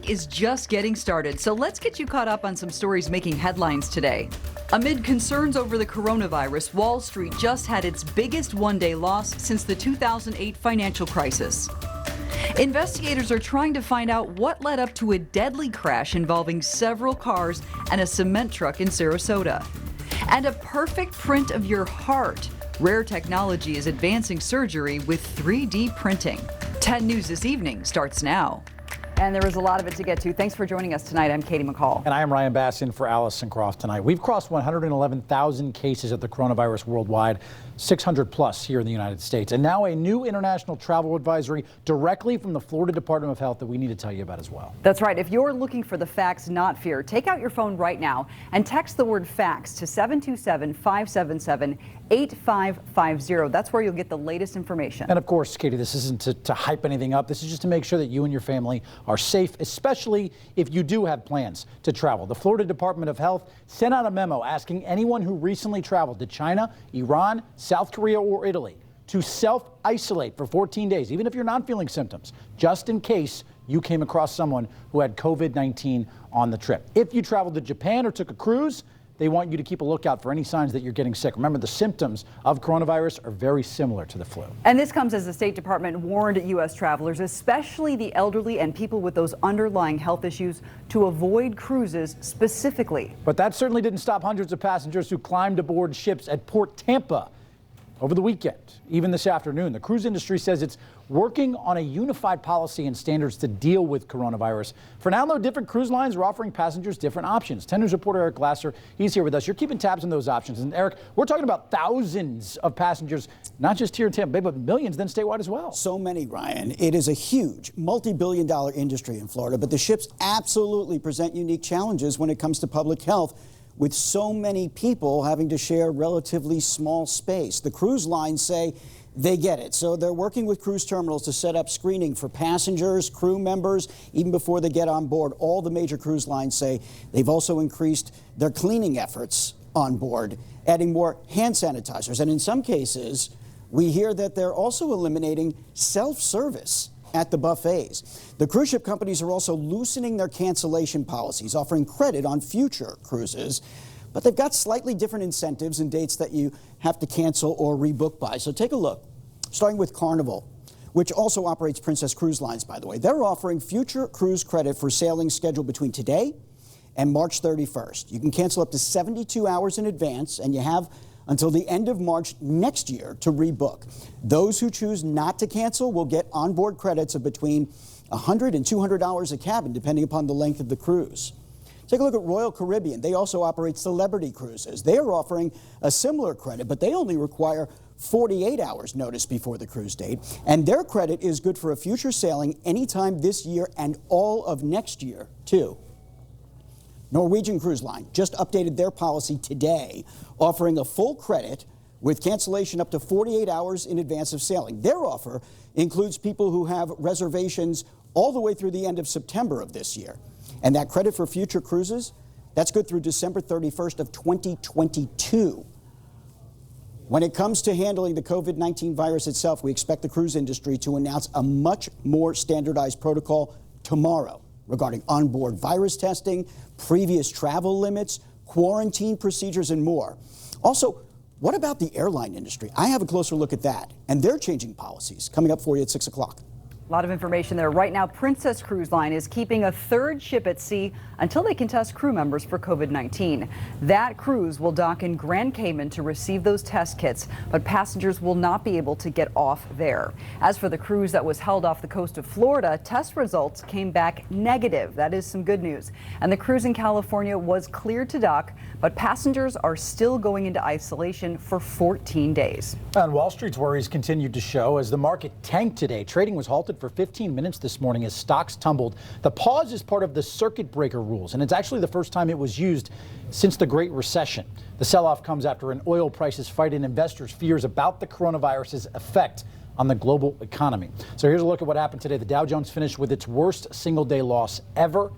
week is just getting started, so let's get you caught up on some stories making headlines today. Amid concerns over the coronavirus, Wall Street just had its biggest one-day loss since the 2008 financial crisis. Investigators are trying to find out what led up to a deadly crash involving several cars and a cement truck in Sarasota. And a perfect print of your heart. Rare technology is advancing surgery with 3D printing. 10 News this evening starts now. And there is a lot of it to get to. Thanks for joining us tonight. I'm Katie McCall. And I am Ryan Bass in for Allison Croft tonight. We've crossed 111,000 cases of the coronavirus worldwide, 600 plus here in the United States. And now a new international travel advisory directly from the Florida Department of Health that we need to tell you about as well. That's right. If you're looking for the facts, not fear, take out your phone right now and text the word facts to 727-577-8550. That's where you'll get the latest information. And of course, Katie, this isn't to hype anything up. This is just to make sure that you and your family are safe, especially if you do have plans to travel. The Florida Department of Health sent out a memo asking anyone who recently traveled to China, Iran, South Korea, or Italy to self-isolate for 14 days, even if you're not feeling symptoms, just in case you came across someone who had COVID-19 on the trip. If you traveled to Japan or took a cruise, they want you to keep a lookout for any signs that you're getting sick. Remember, the symptoms of coronavirus are very similar to the flu. And this comes as the State Department warned U.S. travelers, especially the elderly and people with those underlying health issues, to avoid cruises specifically. But that certainly didn't stop hundreds of passengers who climbed aboard ships at Port Tampa over the weekend. Even this afternoon, the cruise industry says it's working on a unified policy and standards to deal with coronavirus. For now, though, different cruise lines are offering passengers different options. 10 News reporter Eric Glasser, he's here with us. You're keeping tabs on those options. And Eric, we're talking about thousands of passengers, not just here in Tampa Bay, but millions then statewide as well. So many, Ryan. It is a huge multi-billion-dollar industry in Florida, but the ships absolutely present unique challenges when it comes to public health, with so many people having to share relatively small space. The cruise lines say they get it. So they're working with cruise terminals to set up screening for passengers, crew members, even before they get on board. All the major cruise lines say they've also increased their cleaning efforts on board, adding more hand sanitizers. And in some cases, we hear that they're also eliminating self-service at the buffets. The cruise ship companies are also loosening their cancellation policies, offering credit on future cruises, but they've got slightly different incentives and dates that you have to cancel or rebook by. So take a look, starting with Carnival, which also operates Princess Cruise Lines, by the way. They're offering future cruise credit for sailings scheduled between today and March 31st. You can cancel up to 72 hours in advance, and you have until the end of March next year to rebook. Those who choose not to cancel will get onboard credits of between $100 and $200 a cabin, depending upon the length of the cruise. Take a look at Royal Caribbean. They also operate celebrity cruises. They are offering a similar credit, but they only require 48 hours notice before the cruise date. And their credit is good for a future sailing anytime this year and all of next year, too. Norwegian Cruise Line just updated their policy today, offering a full credit with cancellation up to 48 hours in advance of sailing. Their offer includes people who have reservations all the way through the end of September of this year. And that credit for future cruises, that's good through December 31st of 2022. When it comes to handling the COVID-19 virus itself, we expect the cruise industry to announce a much more standardized protocol tomorrow regarding onboard virus testing, previous travel limits, quarantine procedures, and more. Also, what about the airline industry? I have a closer look at that, and they're changing policies. Coming up for you at 6 o'clock. A lot of information there. Right now, Princess Cruise Line is keeping a third ship at sea until they can test crew members for COVID-19. That cruise will dock in Grand Cayman to receive those test kits, but passengers will not be able to get off there. As for the cruise that was held off the coast of Florida, test results came back negative. That is some good news. And the cruise in California was cleared to dock, but passengers are still going into isolation for 14 days. And Wall Street's worries continued to show as the market tanked today. Trading was halted for 15 minutes this morning as stocks tumbled. The pause is part of the circuit breaker rules, and it's actually the first time it was used since the Great Recession. The sell-off comes after an oil prices fight and investors' fears about the coronavirus's effect on the global economy. So here's a look at what happened today. The Dow Jones finished with its worst single-day loss ever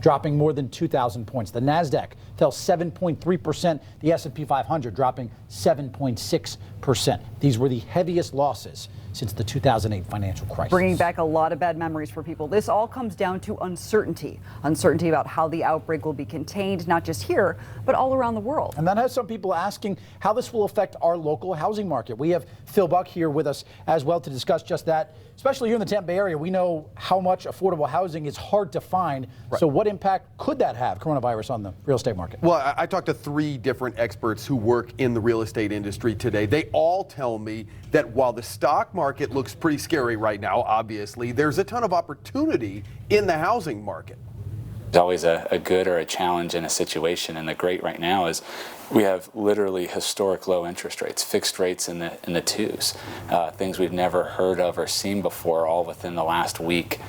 dropping more than 2,000 points. The Nasdaq fell 7.3%, the S&P 500 dropping 7.6%. These were the heaviest losses since the 2008 financial crisis. Bringing back a lot of bad memories for people. This all comes down to uncertainty. Uncertainty about how the outbreak will be contained, not just here, but all around the world. And that has some people asking how this will affect our local housing market. We have Phil Buck here with us as well to discuss just that. Especially here in the Tampa Bay area, we know how much affordable housing is hard to find. Right. So what impact could that have, coronavirus, on the real estate market? Well, I talked to 3 different experts who work in the real estate industry today. They all tell me that while the stock market looks pretty scary right now, obviously, there's a ton of opportunity in the housing market. There's always a good or a challenge in a situation, and the great right now is we have literally historic low interest rates, fixed rates in the 2s, things we've never heard of or seen before, all within the last week.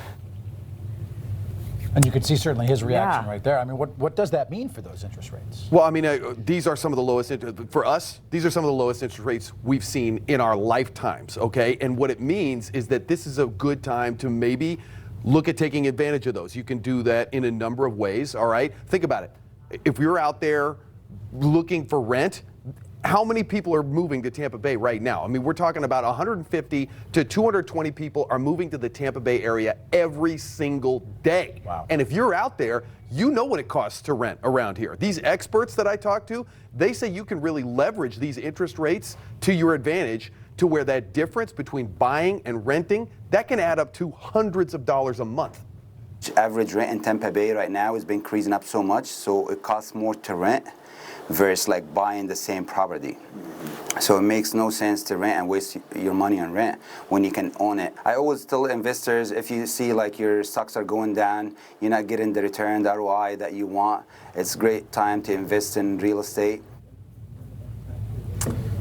And you can see certainly his reaction right there. I mean, what does that mean for those interest rates? Well, I mean, these are some of the lowest, for us, these are some of the lowest interest rates we've seen in our lifetimes, okay? And what it means is that this is a good time to maybe look at taking advantage of those. You can do that in a number of ways, all right? Think about it. If you're out there looking for rent, how many people are moving to Tampa Bay right now? I mean, we're talking about 150 to 220 people are moving to the Tampa Bay area every single day. Wow. And if you're out there, you know what it costs to rent around here. These experts that I talk to, they say you can really leverage these interest rates to your advantage, to where that difference between buying and renting, that can add up to hundreds of dollars a month. Average rent in Tampa Bay right now has been increasing up so much, so it costs more to rent versus like buying the same property. So it makes no sense to rent and waste your money on rent when you can own it. I always tell investors, if you see like your stocks are going down, you're not getting the return, the ROI that you want, it's a great time to invest in real estate.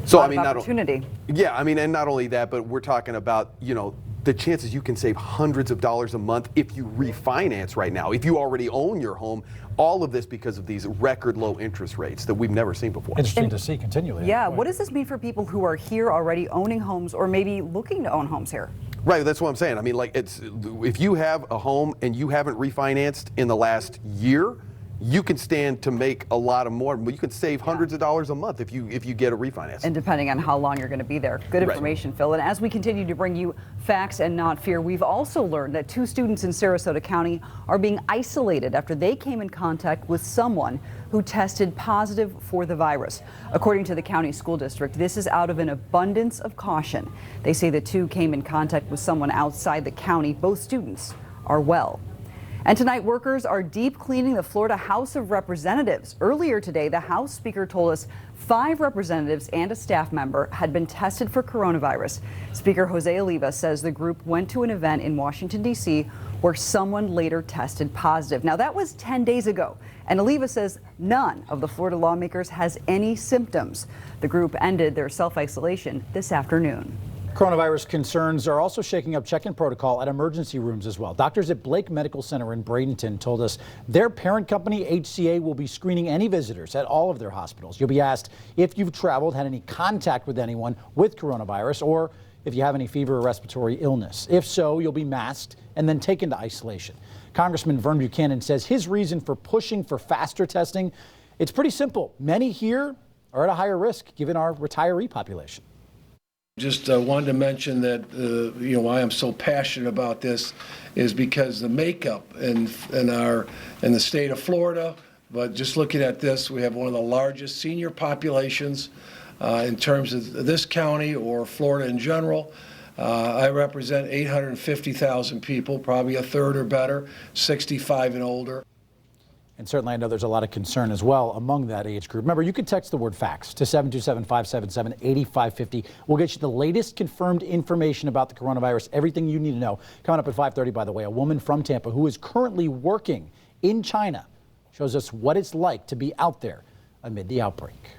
So I mean, opportunity. Yeah, I mean, and not only that, but we're talking about, you know, the chances you can save hundreds of dollars a month if you refinance right now, if you already own your home, all of this because of these record low interest rates that we've never seen before. Interesting to see continually. Yeah, what does this mean for people who are here already owning homes or maybe looking to own homes here? Right, that's what I'm saying. I mean, like, if you have a home and you haven't refinanced in the last year, you can stand to make a lot of more. You can save hundreds of dollars a month if you get a refinance. And depending on how long you're going to be there. Good information, Phil. And as we continue to bring you facts and not fear, we've also learned that 2 students in Sarasota County are being isolated after they came in contact with someone who tested positive for the virus. According to the county school district, this is out of an abundance of caution. They say the 2 came in contact with someone outside the county. Both students are well. And tonight, workers are deep cleaning the Florida House of Representatives. Earlier today, the House Speaker told us 5 representatives and a staff member had been tested for coronavirus. Speaker Jose Oliva says the group went to an event in Washington, D.C., where someone later tested positive. Now, that was 10 days ago, and Oliva says none of the Florida lawmakers has any symptoms. The group ended their self-isolation this afternoon. Coronavirus concerns are also shaking up check-in protocol at emergency rooms as well. Doctors at Blake Medical Center in Bradenton told us their parent company, HCA, will be screening any visitors at all of their hospitals. You'll be asked if you've traveled, had any contact with anyone with coronavirus, or if you have any fever or respiratory illness. If so, you'll be masked and then taken to isolation. Congressman Vern Buchanan says his reason for pushing for faster testing, it's pretty simple. Many here are at a higher risk given our retiree population. Just wanted to mention that why I'm so passionate about this is because the makeup in the state of Florida, but just looking at this, we have one of the largest senior populations in terms of this county or Florida in general. I represent 850,000 people, probably a third or better, 65 and older. And certainly I know there's a lot of concern as well among that age group. Remember, you can text the word facts to 727-577-8550. We'll get you the latest confirmed information about the coronavirus, everything you need to know. Coming up at 5:30, by the way, a woman from Tampa who is currently working in China shows us what it's like to be out there amid the outbreak.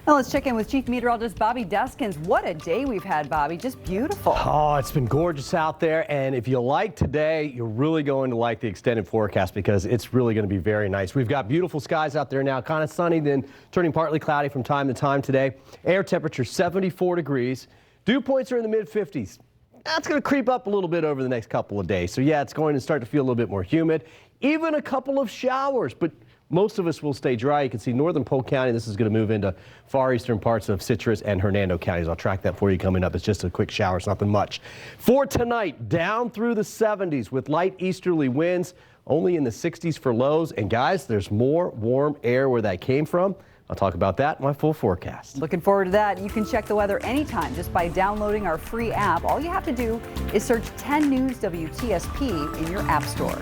Now let's check in with Chief Meteorologist Bobby Deskins. What a day we've had, Bobby. Just beautiful. Oh, it's been gorgeous out there. And if you like today, you're really going to like the extended forecast because it's really going to be very nice. We've got beautiful skies out there now, kind of sunny, then turning partly cloudy from time to time today. Air temperature 74 degrees. Dew points are in the mid 50s. That's going to creep up a little bit over the next couple of days. So yeah, it's going to start to feel a little bit more humid. Even a couple of showers, but most of us will stay dry. You can see northern Polk County. This is going to move into far eastern parts of Citrus and Hernando counties. I'll track that for you coming up. It's just a quick shower. It's nothing much. For tonight, down through the 70s with light easterly winds, only in the 60s for lows. And guys, there's more warm air where that came from. I'll talk about that in my full forecast. Looking forward to that. You can check the weather anytime just by downloading our free app. All you have to do is search 10 News WTSP in your app store.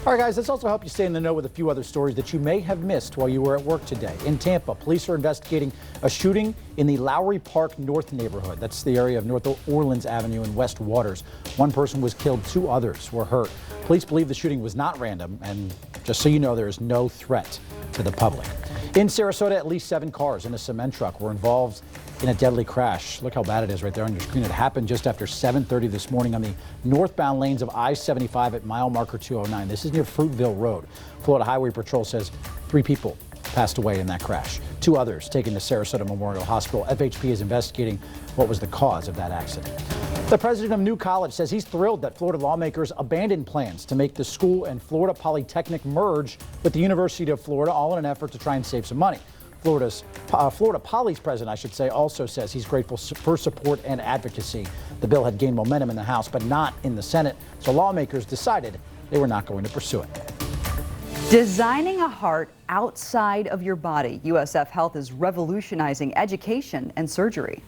All right, guys, let's also help you stay in the know with a few other stories that you may have missed while you were at work today. In Tampa, police are investigating a shooting in the Lowry Park North neighborhood. That's the area of North Orleans Avenue and West Waters. One person was killed, 2 others were hurt. Police believe the shooting was not random, and just so you know, there is no threat to the public. In Sarasota, at least 7 cars and a cement truck were involved in a deadly crash. Look how bad it is right there on your screen. It happened just after 7:30 this morning on the northbound lanes of I-75 at mile marker 209. This is near Fruitville Road. Florida Highway Patrol says 3 people passed away in that crash. 2 others taken to Sarasota Memorial Hospital. FHP is investigating what was the cause of that accident. The president of New College says he's thrilled that Florida lawmakers abandoned plans to make the school and Florida Polytechnic merge with the University of Florida, all in an effort to try and save some money. Florida Poly's president, I should say, also says he's grateful for support and advocacy. The bill had gained momentum in the House, but not in the Senate, so lawmakers decided they were not going to pursue it. Designing a heart outside of your body. USF Health is revolutionizing education and surgery.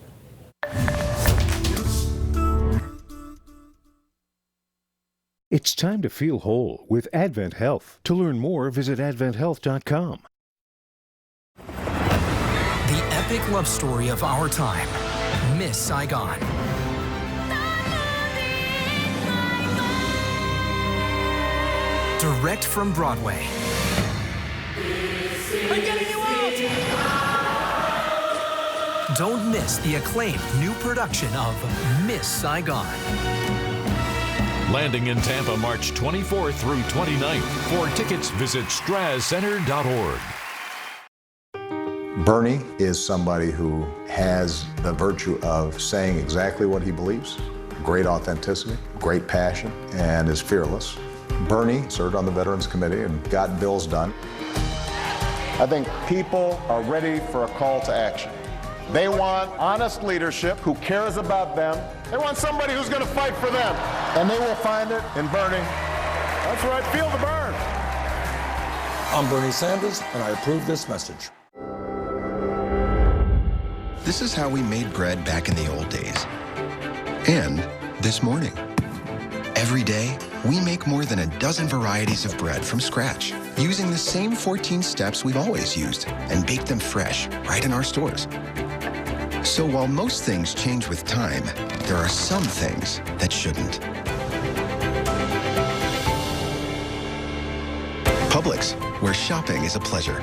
It's time to feel whole with Advent Health. To learn more, visit adventhealth.com. The epic love story of our time, Miss Saigon. Direct from Broadway. I'm getting you out! Don't miss the acclaimed new production of Miss Saigon. Landing in Tampa March 24th through 29th. For tickets, visit strazcenter.org. Bernie is somebody who has the virtue of saying exactly what he believes, great authenticity, great passion, and is fearless. Bernie served on the Veterans Committee and got bills done. I think people are ready for a call to action. They want honest leadership who cares about them. They want somebody who's going to fight for them. And they will find it in Bernie. That's right, feel the burn. I'm Bernie Sanders, and I approve this message. This is how we made bread back in the old days. And this morning. Every day, we make more than a dozen varieties of bread from scratch, using the same 14 steps we've always used, and bake them fresh, right in our stores. So while most things change with time, there are some things that shouldn't. Publix, where shopping is a pleasure.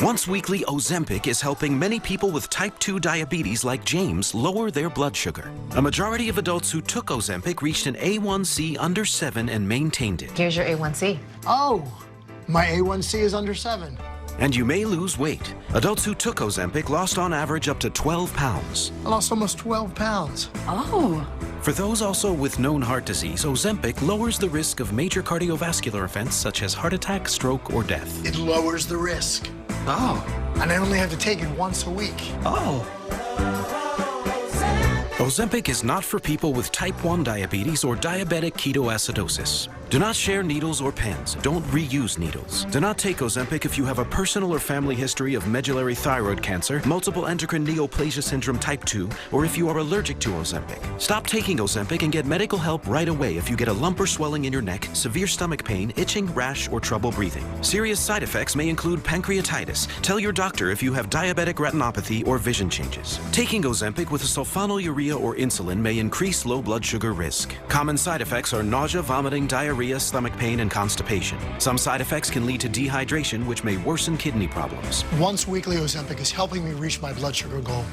Once weekly Ozempic is helping many people with type 2 diabetes like James lower their blood sugar. A majority of adults who took Ozempic reached an A1C under 7 and maintained it. Here's your A1C. Oh, my A1C is under 7. And you may lose weight. Adults who took Ozempic lost on average up to 12 pounds. I lost almost 12 pounds. Oh. For those also with known heart disease, Ozempic lowers the risk of major cardiovascular events such as heart attack, stroke, or death. It lowers the risk. Oh. And I only have to take it once a week. Oh. Ozempic is not for people with type 1 diabetes or diabetic ketoacidosis. Do not share needles or pens. Don't reuse needles. Do not take Ozempic if you have a personal or family history of medullary thyroid cancer, multiple endocrine neoplasia syndrome type 2, or if you are allergic to Ozempic. Stop taking Ozempic and get medical help right away if you get a lump or swelling in your neck, severe stomach pain, itching, rash, or trouble breathing. Serious side effects may include pancreatitis. Tell your doctor if you have diabetic retinopathy or vision changes. Taking Ozempic with a sulfonylurea or insulin may increase low blood sugar risk. Common side effects are nausea, vomiting, diarrhea, stomach pain, and constipation. Some side effects can lead to dehydration, which may worsen kidney problems. Once weekly Ozempic is helping me reach my blood sugar goal.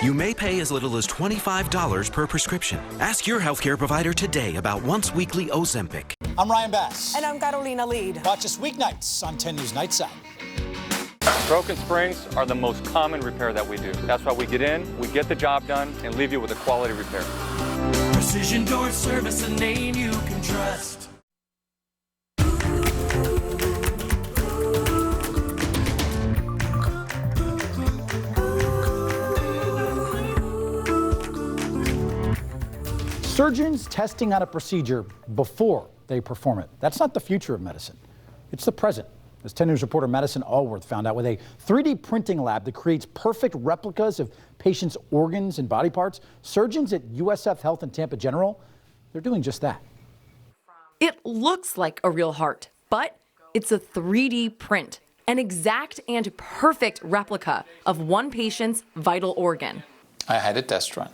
You may pay as little as $25 per prescription. Ask your healthcare provider today about once weekly Ozempic. I'm Ryan Bass. And I'm Carolina Lead. Watch us weeknights on 10 News Nights Out. Broken springs are the most common repair that we do. That's why we get in, we get the job done, and leave you with a quality repair. Precision Door Service, a name you can trust. Surgeons testing out a procedure before they perform it. That's not the future of medicine. It's the present. As 10 News reporter Madison Allworth found out, with a 3D printing lab that creates perfect replicas of patients' organs and body parts, surgeons at USF Health and Tampa General, they're doing just that. It looks like a real heart, but it's a 3D print, an exact and perfect replica of one patient's vital organ. I had a test run.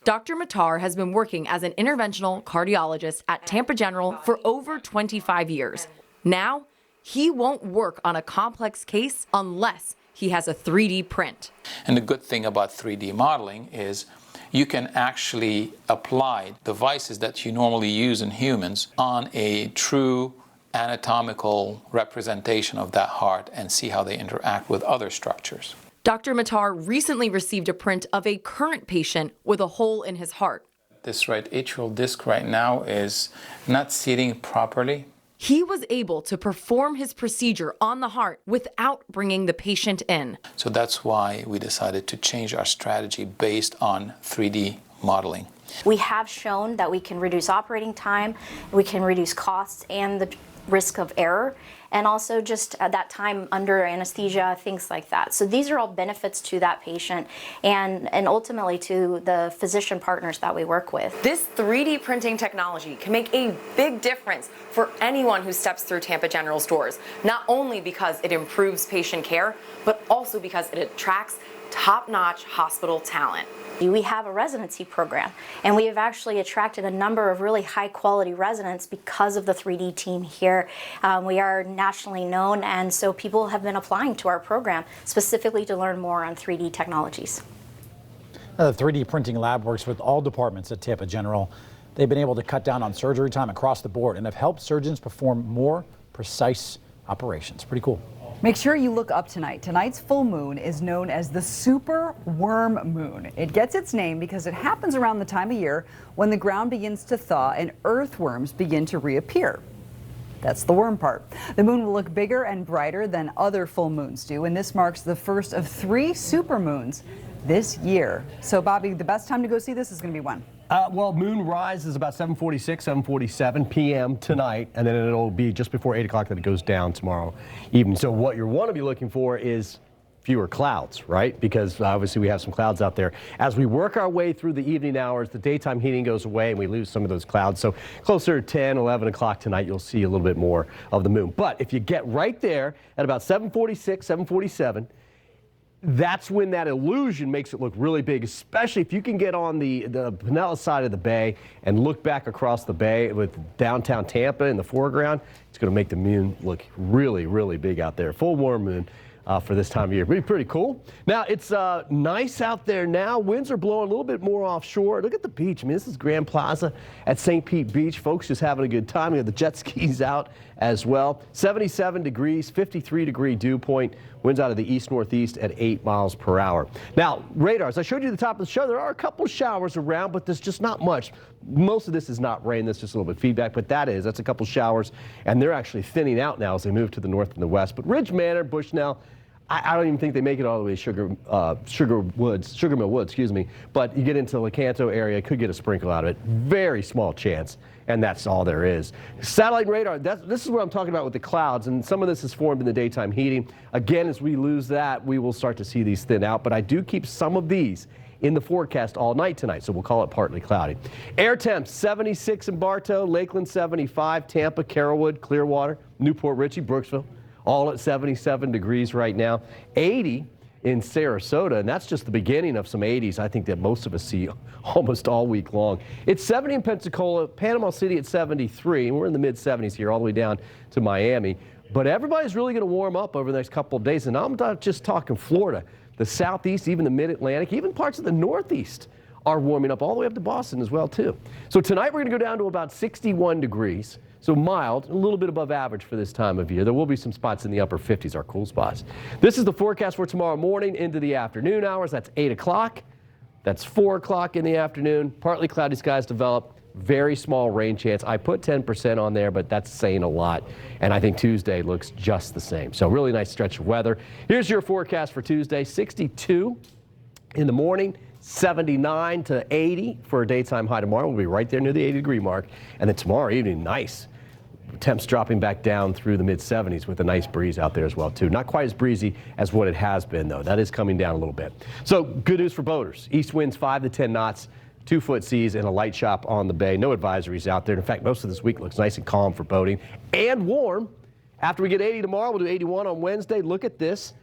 Dr. Matar has been working as an interventional cardiologist at Tampa General for over 25 years. Now, he won't work on a complex case unless he has a 3D print. And the good thing about 3D modeling is you can actually apply devices that you normally use in humans on a true anatomical representation of that heart and see how they interact with other structures. Dr. Matar recently received a print of a current patient with a hole in his heart. This right atrial disc right now is not seating properly. He was able to perform his procedure on the heart without bringing the patient in. So that's why we decided to change our strategy based on 3D modeling. We have shown that we can reduce operating time, we can reduce costs and the risk of error, and also just that time under anesthesia, things like that. So these are all benefits to that patient and ultimately to the physician partners that we work with. This 3D printing technology can make a big difference for anyone who steps through Tampa General's doors, not only because it improves patient care, but also because it attracts top-notch hospital talent. We have a residency program, and we have actually attracted a number of really high-quality residents because of the 3D team here. We are nationally known, and so people have been applying to our program specifically to learn more on 3D technologies. The 3D printing lab works with all departments at Tampa General. They've been able to cut down on surgery time across the board and have helped surgeons perform more precise operations. Pretty cool. Make sure you look up tonight. Tonight's full moon is known as the super worm moon. It gets its name because it happens around the time of year when the ground begins to thaw and earthworms begin to reappear. That's the worm part. The moon will look bigger and brighter than other full moons do, and this marks the first of 3 super moons this year. So, Bobby, the best time to go see this is going to be when? Well, moon rise is about 7:46, 7:47 p.m. tonight, and then it'll be just before 8 o'clock that it goes down tomorrow evening. So what you want to be looking for is fewer clouds, right? Because obviously we have some clouds out there. As we work our way through the evening hours, the daytime heating goes away and we lose some of those clouds. So closer to 10, 11 o'clock tonight, you'll see a little bit more of the moon. But if you get right there at about 7:46, 7:47, that's when that illusion makes it look really big, especially if you can get on the Pinellas side of the bay and look back across the bay with downtown Tampa in the foreground. It's going to make the moon look really, really big out there. Full warm moon for this time of year. Pretty cool. Now, it's nice out there now. Winds are blowing a little bit more offshore. Look at the beach. I mean, this is Grand Plaza at St. Pete Beach. Folks just having a good time. We have the jet skis out as well. 77 degrees, 53-degree dew point. Winds out of the east-northeast at 8 miles per hour. Now, radars. I showed you at the top of the show. There are a couple showers around, but there's just not much. Most of this is not rain. That's just a little bit feedback, but that's a couple showers, and they're actually thinning out now as they move to the north and the west. But Ridge Manor, Bushnell, I don't even think they make it all the way to Sugar Mill Woods, excuse me. But you get into the Lecanto area, could get a sprinkle out of it. Very small chance, and that's all there is. Satellite radar, this is what I'm talking about with the clouds, and some of this is formed in the daytime heating. Again, as we lose that, we will start to see these thin out, but I do keep some of these in the forecast all night tonight, so we'll call it partly cloudy. Air temps, 76 in Bartow, Lakeland 75, Tampa, Carrollwood, Clearwater, Newport Richey, Brooksville, all at 77 degrees right now. 80 in Sarasota, and that's just the beginning of some 80s I think that most of us see almost all week long. It's 70 in Pensacola, Panama City at 73, and we're in the mid-70s here all the way down to Miami. But everybody's really going to warm up over the next couple of days, and I'm not just talking Florida. The southeast, even the mid-Atlantic, even parts of the northeast are warming up all the way up to Boston as well, too. So tonight we're going to go down to about 61 degrees. So mild, a little bit above average for this time of year. There will be some spots in the upper 50s, our cool spots. This is the forecast for tomorrow morning into the afternoon hours. That's 8 o'clock. That's 4 o'clock in the afternoon. Partly cloudy skies develop. Very small rain chance. I put 10% on there, but that's saying a lot. And I think Tuesday looks just the same. So really nice stretch of weather. Here's your forecast for Tuesday. 62 in the morning, 79 to 80 for a daytime high tomorrow. We'll be right there near the 80-degree mark. And then tomorrow evening, nice. Temps dropping back down through the mid-70s with a nice breeze out there as well, too. Not quite as breezy as what it has been, though. That is coming down a little bit. So good news for boaters. East winds 5 to 10 knots. 2-foot seas and a light chop on the bay. No advisories out there. In fact, most of this week looks nice and calm for boating and warm. After we get 80 tomorrow, we'll do 81 on Wednesday. Look at this.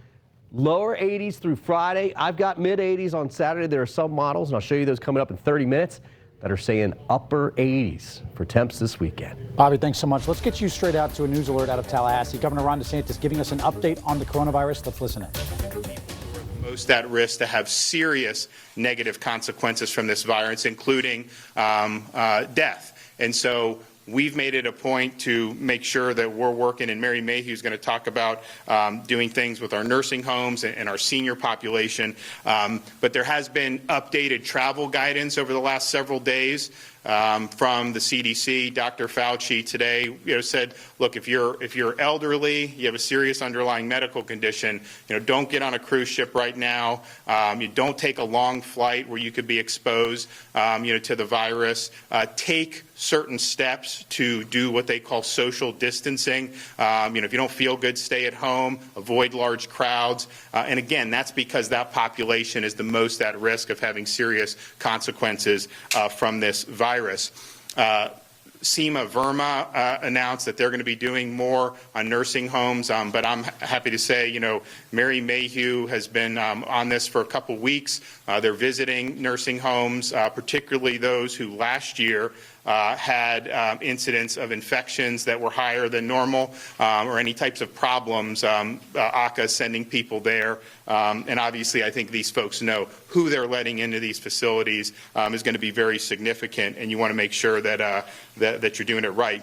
Lower 80s through Friday. I've got mid-80s on Saturday. There are some models, and I'll show you those coming up in 30 minutes, that are saying upper 80s for temps this weekend. Bobby, thanks so much. Let's get you straight out to a news alert out of Tallahassee. Governor Ron DeSantis giving us an update on the coronavirus. Let's listen in. Most at risk to have serious negative consequences from this virus, including death. And so we've made it a point to make sure that we're working, and Mary Mayhew is going to talk about doing things with our nursing homes and our senior population. But there has been updated travel guidance over the last several days. From the CDC. Dr. Fauci today, said, look, if you're elderly, you have a serious underlying medical condition, don't get on a cruise ship right now. You don't take a long flight where you could be exposed, to the virus. Take certain steps to do what they call social distancing. If you don't feel good, stay at home. Avoid large crowds. And again, that's because that population is the most at risk of having serious consequences from this virus. SEMA Verma announced that they're going to be doing more on nursing homes, but I'm happy to say, Mary Mayhew has been on this for a couple weeks. They're visiting nursing homes, particularly those who last year had incidents of infections that were higher than normal or any types of problems. ACA is sending people there. And obviously, I think these folks know who they're letting into these facilities is going to be very significant, and you want to make sure that that you're doing it right.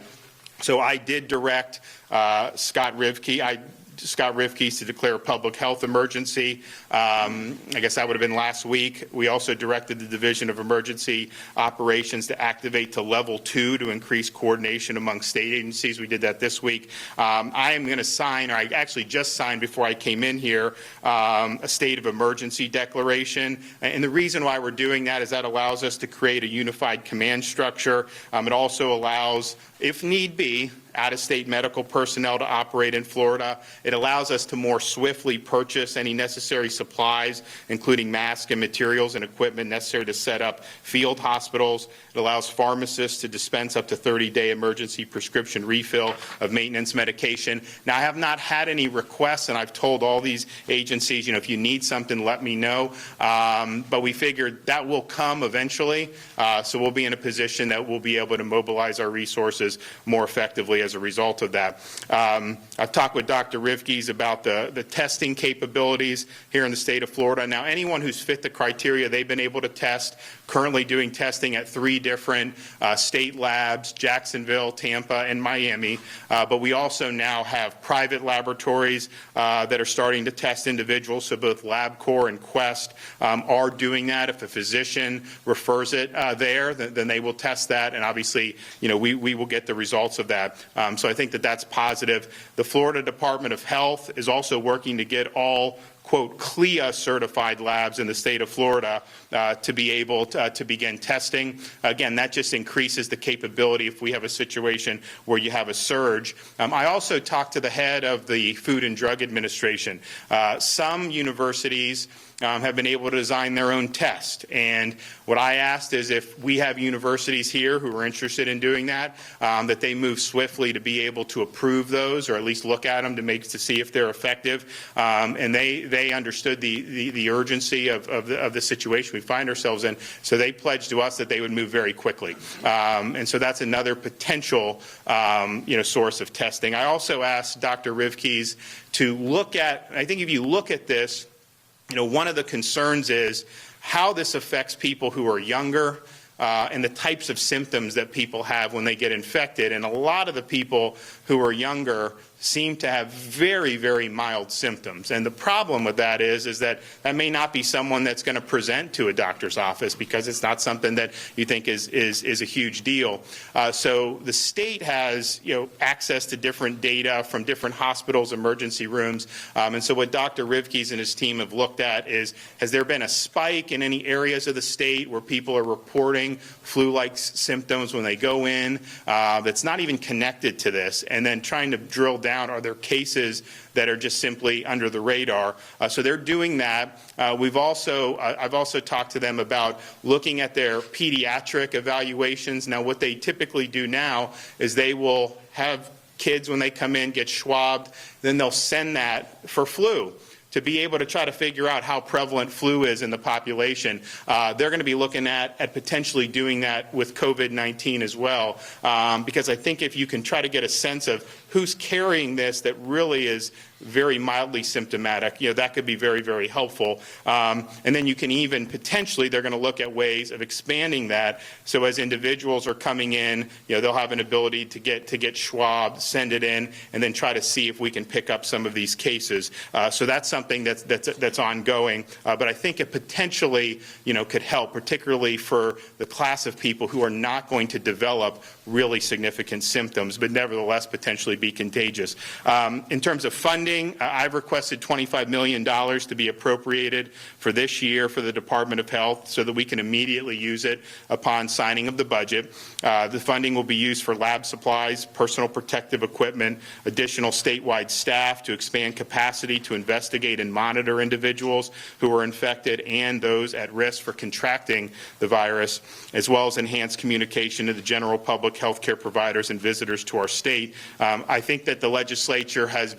So I did direct Scott Rivke to declare a public health emergency. I guess that would have been last week. We also directed the Division of Emergency Operations to activate to level 2 to increase coordination among state agencies. We did that this week. I am going to sign, or I actually just signed before I came in here, a state of emergency declaration. And the reason why we're doing that is that allows us to create a unified command structure. It also allows, if need be, out-of-state medical personnel to operate in Florida. It allows us to more swiftly purchase any necessary supplies, including masks and materials and equipment necessary to set up field hospitals. It allows pharmacists to dispense up to 30-day emergency prescription refill of maintenance medication. Now, I have not had any requests, and I've told all these agencies, if you need something, let me know. But we figured that will come eventually, so we'll be in a position that we'll be able to mobilize our resources more effectively as a result of that. I've talked with Dr. Rivke about the testing capabilities here in the state of Florida. Now, anyone who's fit the criteria, they've been able to test, currently doing testing at 3 different state labs, Jacksonville, Tampa, and Miami. But we also now have private laboratories that are starting to test individuals. So both LabCorp and Quest are doing that. If a physician refers it there, then they will test that. And obviously, we will get the results of that. So I think that that's positive. The Florida Department of Health is also working to get all, quote, CLIA certified labs in the state of Florida to be able to begin testing. Again, that just increases the capability if we have a situation where you have a surge. I also talked to the head of the Food and Drug Administration. Some universities have been able to design their own test. And what I asked is if we have universities here who are interested in doing that, that they move swiftly to be able to approve those or at least look at them to see if they're effective. And they understood the urgency of the situation we find ourselves in. So they pledged to us that they would move very quickly. And so that's another potential source of testing. I also asked Dr. Rivke to look at, I think if you look at this, one of the concerns is how this affects people who are younger, and the types of symptoms that people have when they get infected. And a lot of the people who are younger seem to have very, very mild symptoms. And the problem with that is that that may not be someone that's going to present to a doctor's office because it's not something that you think is a huge deal. So the state has, access to different data from different hospitals, emergency rooms. And so what Dr. Rivkees and his team have looked at is, has there been a spike in any areas of the state where people are reporting flu-like symptoms when they go in that's not even connected to this, and then trying to drill down, are there cases that are just simply under the radar? So they're doing that. I've also talked to them about looking at their pediatric evaluations. Now, what they typically do now is they will have kids, when they come in, get swabbed, then they'll send that for flu, to be able to try to figure out how prevalent flu is in the population. They're going to be looking at potentially doing that with COVID-19 as well, because I think if you can try to get a sense of who's carrying this that really is very mildly symptomatic, that could be very, very helpful. And then you can even potentially, they're going to look at ways of expanding that. So as individuals are coming in, they'll have an ability to get swabbed, send it in, and then try to see if we can pick up some of these cases. So that's something that's ongoing. But I think it potentially, could help, particularly for the class of people who are not going to develop really significant symptoms, but nevertheless potentially be contagious. In terms of funding, I've requested $25 million to be appropriated for this year for the Department of Health so that we can immediately use it upon signing of the budget. The funding will be used for lab supplies, personal protective equipment, additional statewide staff to expand capacity to investigate and monitor individuals who are infected and those at risk for contracting the virus, as well as enhanced communication to the general public, healthcare providers, and visitors to our state. I think that the legislature has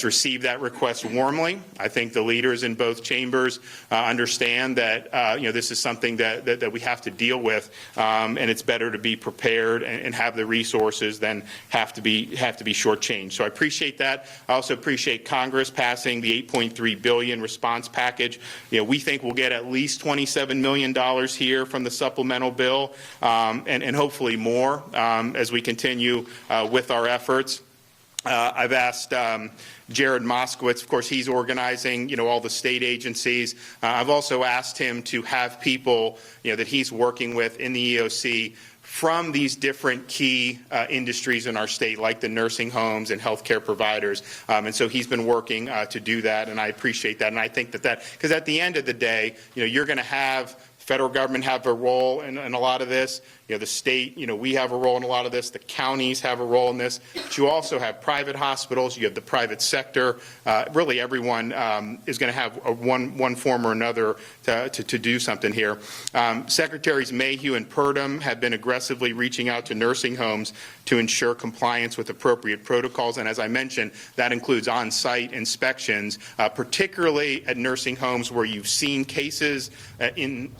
received that request warmly. I think the leaders in both chambers understand that this is something that we have to deal with, and it's better to be prepared and have the resources than have to be shortchanged. So I appreciate that. I also appreciate Congress passing the $8.3 billion response package. We think we'll get at least $27 million here from the supplemental bill, and hopefully more as we continue with our efforts. I've asked Jared Moskowitz, of course, he's organizing, all the state agencies. I've also asked him to have people, that he's working with in the EOC from these different key industries in our state, like the nursing homes and healthcare providers. And so he's been working to do that, and I appreciate that. And I think that because at the end of the day, you're going to have federal government have a role in a lot of this. The state, we have a role in a lot of this. The counties have a role in this. But you also have private hospitals. You have the private sector. Really, everyone is going to have one form or another to do something here. Secretaries Mayhew and Purdom have been aggressively reaching out to nursing homes to ensure compliance with appropriate protocols. And as I mentioned, that includes on-site inspections, particularly at nursing homes where you've seen cases So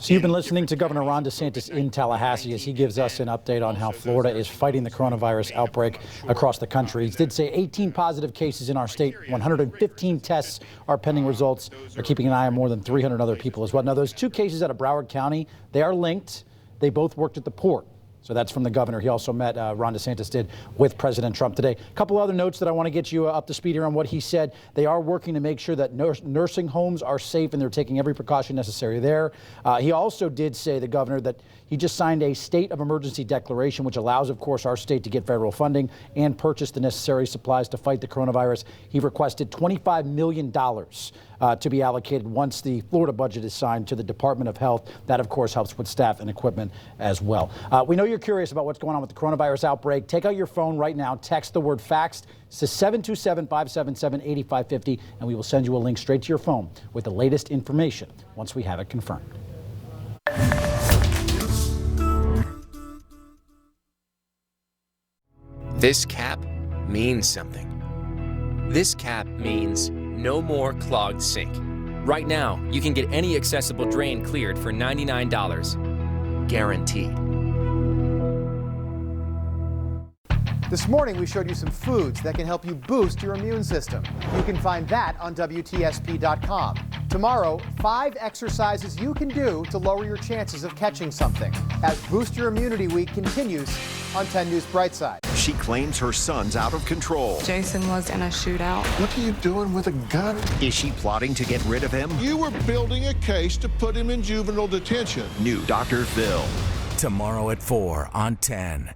you've been listening to Governor Ron DeSantis in Tallahassee as he gives us an update on how Florida is fighting the coronavirus outbreak across the country. He did say 18 positive cases in our state, 115 tests are pending results. They're keeping an eye on more than 300 other people as well. Now, those 2 cases out of Broward County, they are linked. They both worked at the port. So that's from the governor. He also met, Ron DeSantis did, with President Trump today. A couple other notes that I want to get you up to speed here on what he said. They are working to make sure that nursing homes are safe, and they're taking every precaution necessary there. He also did say, the governor, that he just signed a state of emergency declaration, which allows, of course, our state to get federal funding and purchase the necessary supplies to fight the coronavirus. He requested $25 million to be allocated once the Florida budget is signed to the Department of Health. That, of course, helps with staff and equipment as well. We know you're curious about what's going on with the coronavirus outbreak. Take out your phone right now. Text the word FAXT to 727-577-8550, and we will send you a link straight to your phone with the latest information once we have it confirmed. This cap means something. This cap means no more clogged sink. Right now, you can get any accessible drain cleared for $99. Guaranteed. This morning, we showed you some foods that can help you boost your immune system. You can find that on WTSP.com. Tomorrow, 5 exercises you can do to lower your chances of catching something as Boost Your Immunity Week continues on 10 News Brightside. She claims her son's out of control. Jason was in a shootout. What are you doing with a gun? Is she plotting to get rid of him? You were building a case to put him in juvenile detention. New Dr. Phil. Tomorrow at 4 on 10.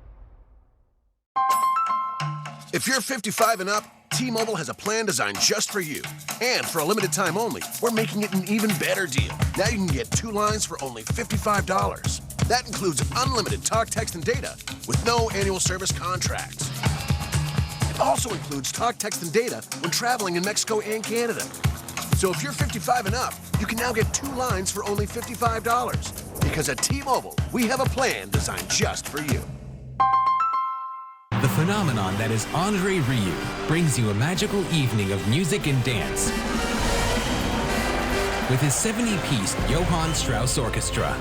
If you're 55 and up, T-Mobile has a plan designed just for you. And for a limited time only, we're making it an even better deal. Now you can get 2 lines for only $55. That includes unlimited talk, text, and data with no annual service contracts. It also includes talk, text, and data when traveling in Mexico and Canada. So if you're 55 and up, you can now get 2 lines for only $55. Because at T-Mobile, we have a plan designed just for you. The phenomenon that is Andre Rieu brings you a magical evening of music and dance with his 70-piece Johann Strauss Orchestra.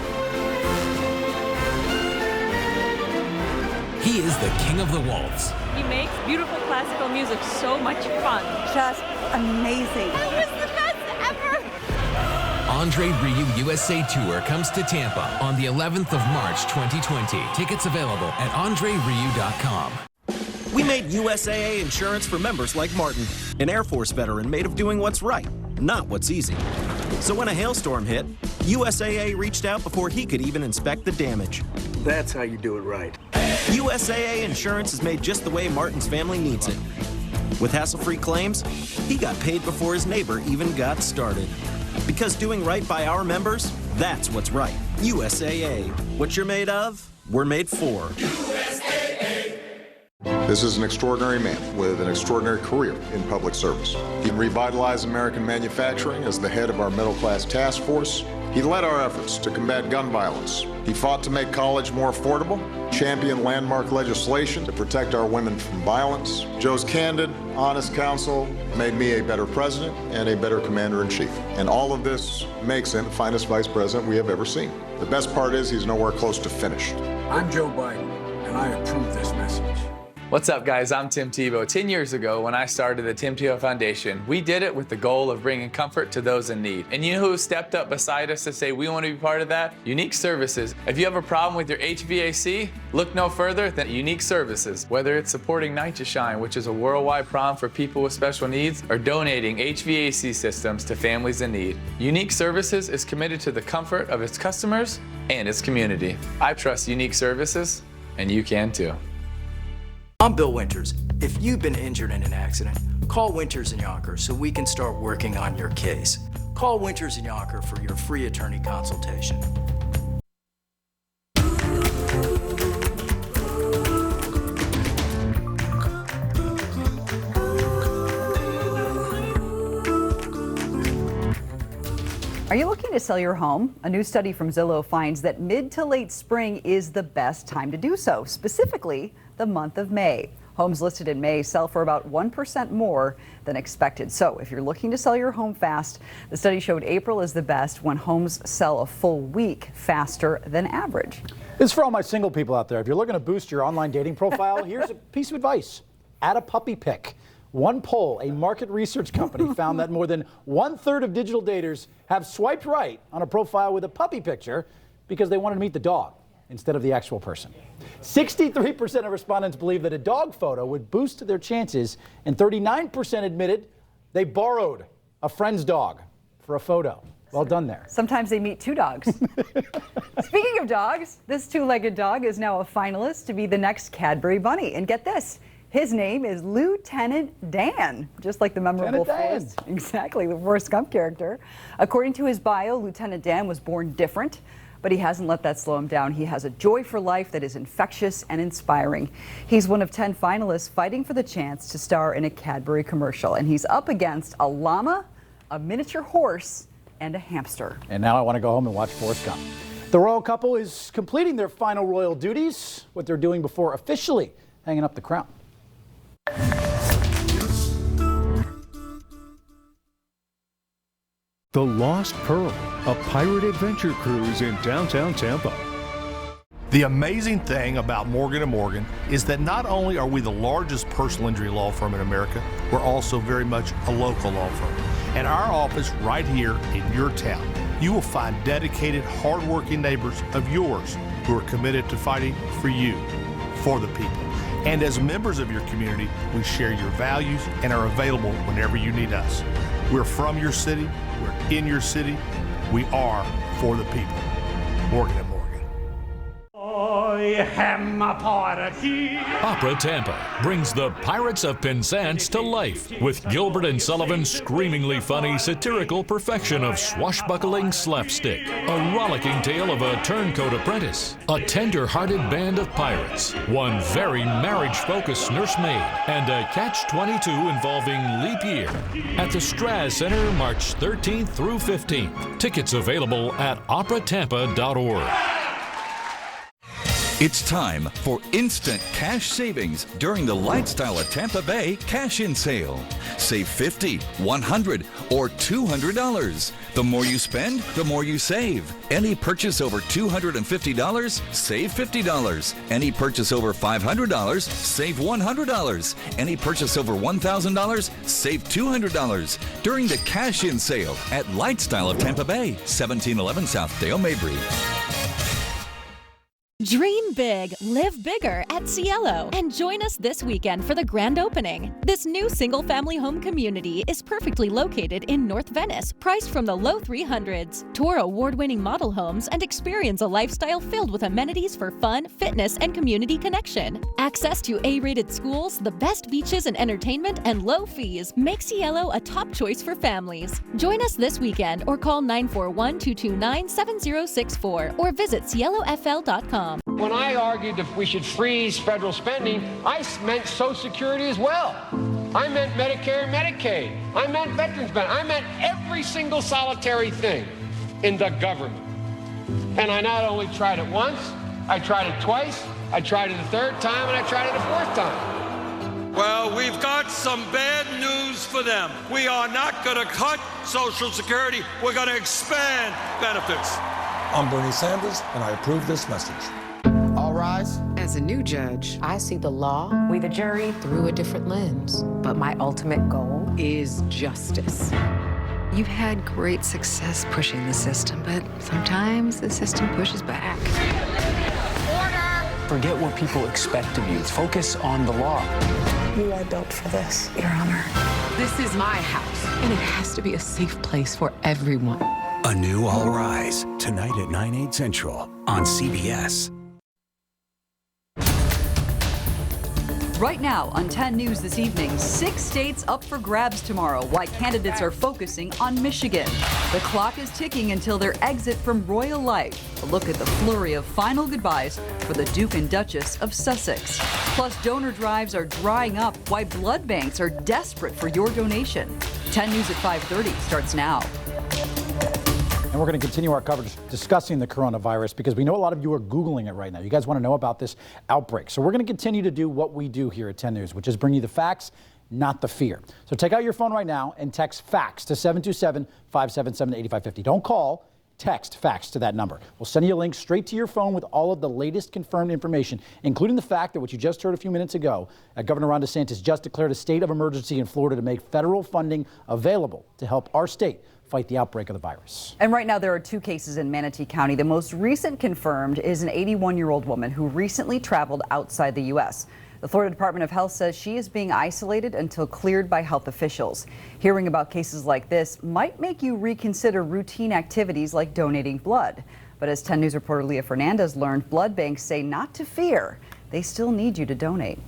He is the king of the waltz. He makes beautiful classical music so much fun. Just amazing. That was the best ever. Andre Rieu USA Tour comes to Tampa on the 11th of March 2020. Tickets available at andrerieu.com. We made USAA insurance for members like Martin, an Air Force veteran made of doing what's right, not what's easy. So when a hailstorm hit, USAA reached out before he could even inspect the damage. That's how you do it right. USAA insurance is made just the way Martin's family needs it. With hassle-free claims, he got paid before his neighbor even got started. Because doing right by our members, that's what's right. USAA. What you're made of, we're made for. This is an extraordinary man with an extraordinary career in public service. He revitalized American manufacturing as the head of our middle-class task force. He led our efforts to combat gun violence. He fought to make college more affordable, championed landmark legislation to protect our women from violence. Joe's candid, honest counsel made me a better president and a better commander-in-chief. And all of this makes him the finest vice president we have ever seen. The best part is he's nowhere close to finished. I'm Joe Biden, and I approve this message. What's up, guys? I'm Tim Tebow. 10 years ago, when I started the Tim Tebow Foundation, we did it with the goal of bringing comfort to those in need. And you know who stepped up beside us to say we want to be part of that? Unique Services. If you have a problem with your HVAC, look no further than Unique Services. Whether it's supporting Night to Shine, which is a worldwide prom for people with special needs, or donating HVAC systems to families in need, Unique Services is committed to the comfort of its customers and its community. I trust Unique Services, and you can too. I'm Bill Winters. If you've been injured in an accident, call Winters & Yonker so we can start working on your case. Call Winters & Yonker for your free attorney consultation. Are you looking to sell your home? A new study from Zillow finds that mid to late spring is the best time to do so, specifically the month of May. Homes listed in May sell for about 1% more than expected. So if you're looking to sell your home fast, the study showed April is the best when homes sell a full week faster than average. This is for all my single people out there. If you're looking to boost your online dating profile, here's a piece of advice. Add a puppy pic. One poll, a market research company, found that more than 1/3 of digital daters have swiped right on a profile with a puppy picture because they wanted to meet the dog instead of the actual person. 63% of respondents believe that a dog photo would boost their chances, and 39% admitted they borrowed a friend's dog for a photo. Well done there. Sometimes they meet 2 dogs. Speaking of dogs, this 2-legged dog is now a finalist to be the next Cadbury Bunny. And get this. His name is Lieutenant Dan, just like the memorable Forrest, exactly, the Forrest Gump character. According to his bio, Lieutenant Dan was born different, but he hasn't let that slow him down. He has a joy for life that is infectious and inspiring. He's one of 10 finalists fighting for the chance to star in a Cadbury commercial, and he's up against a llama, a miniature horse, and a hamster. And now I want to go home and watch Forrest Gump. The royal couple is completing their final royal duties, what they're doing before officially hanging up the crown. The Lost Pearl, a pirate adventure cruise in downtown Tampa. The amazing thing about Morgan & Morgan is that not only are we the largest personal injury law firm in America, we're also very much a local law firm. at our office right here in your town. You will find dedicated, hardworking neighbors of yours who are committed to fighting for you, for the people. And as members of your community, we share your values and are available whenever you need us. We're from your city, we're in your city, we are for the people. Morgan & Morgan. Opera Tampa brings the Pirates of Penzance to life with Gilbert and Sullivan's screamingly funny satirical perfection of swashbuckling slapstick, a rollicking tale of a turncoat apprentice, a tender-hearted band of pirates, one very marriage-focused nursemaid, and a catch-22 involving leap year. At the Straz Center, March 13th through 15th. Tickets available at operatampa.org. It's time for instant cash savings during the Lifestyle at Tampa Bay Cash-In Sale. Save $50, $100, or $200. The more you spend, the more you save. Any purchase over $250, save $50. Any purchase over $500, save $100. Any purchase over $1,000, save $200. During the Cash-In Sale at Lifestyle of Tampa Bay, 1711 South Dale Mabry. Dream big, live bigger at Cielo, and join us this weekend for the grand opening. This new single-family home community is perfectly located in North Venice, priced from the low 300s. Tour award-winning model homes and experience a lifestyle filled with amenities for fun, fitness, and community connection. Access to A-rated schools, the best beaches and entertainment, and low fees make Cielo a top choice for families. Join us this weekend or call 941-229-7064 or visit cielofl.com. When I argued that we should freeze federal spending, I meant Social Security as well. I meant Medicare and Medicaid. I meant veterans benefits. I meant every single solitary thing in the government. And I not only tried it once, I tried it twice, I tried it a third time, and I tried it a fourth time. Well, we've got some bad news for them. We are not going to cut Social Security. We're going to expand benefits. I'm Bernie Sanders, and I approve this message. All rise. As a new judge, I see the law, we the jury, through a different lens. But my ultimate goal is justice. You've had great success pushing the system, but sometimes the system pushes back. Order! Forget what people expect of you. Focus on the law. You are built for this, Your Honor. This is my house, and it has to be a safe place for everyone. A new All Rise, tonight at 9/8 Central on CBS. Right now on 10 News this evening, 6 states up for grabs tomorrow, why candidates are focusing on Michigan. The clock is ticking until their exit from royal life. A look at the flurry of final goodbyes for the Duke and Duchess of Sussex. Plus, donor drives are drying up, why blood banks are desperate for your donation. 10 News at 5:30 starts now. And we're going to continue our coverage discussing the coronavirus because we know a lot of you are Googling it right now. You guys want to know about this outbreak. So we're going to continue to do what we do here at 10 News, which is bring you the facts, not the fear. So take out your phone right now and text FACTS to 727-577-8550. Don't call, text FACTS to that number. We'll send you a link straight to your phone with all of the latest confirmed information, including the fact that what you just heard a few minutes ago, Governor Ron DeSantis just declared a state of emergency in Florida to make federal funding available to help our state fight the outbreak of the virus. And right now there are 2 cases in Manatee County. The most recent confirmed is an 81-year-old woman who recently traveled outside the U.S. The Florida Department of Health says she is being isolated until cleared by health officials. Hearing about cases like this might make you reconsider routine activities like donating blood. But as 10 News reporter Leah Fernandez learned, blood banks say not to fear. They still need you to donate.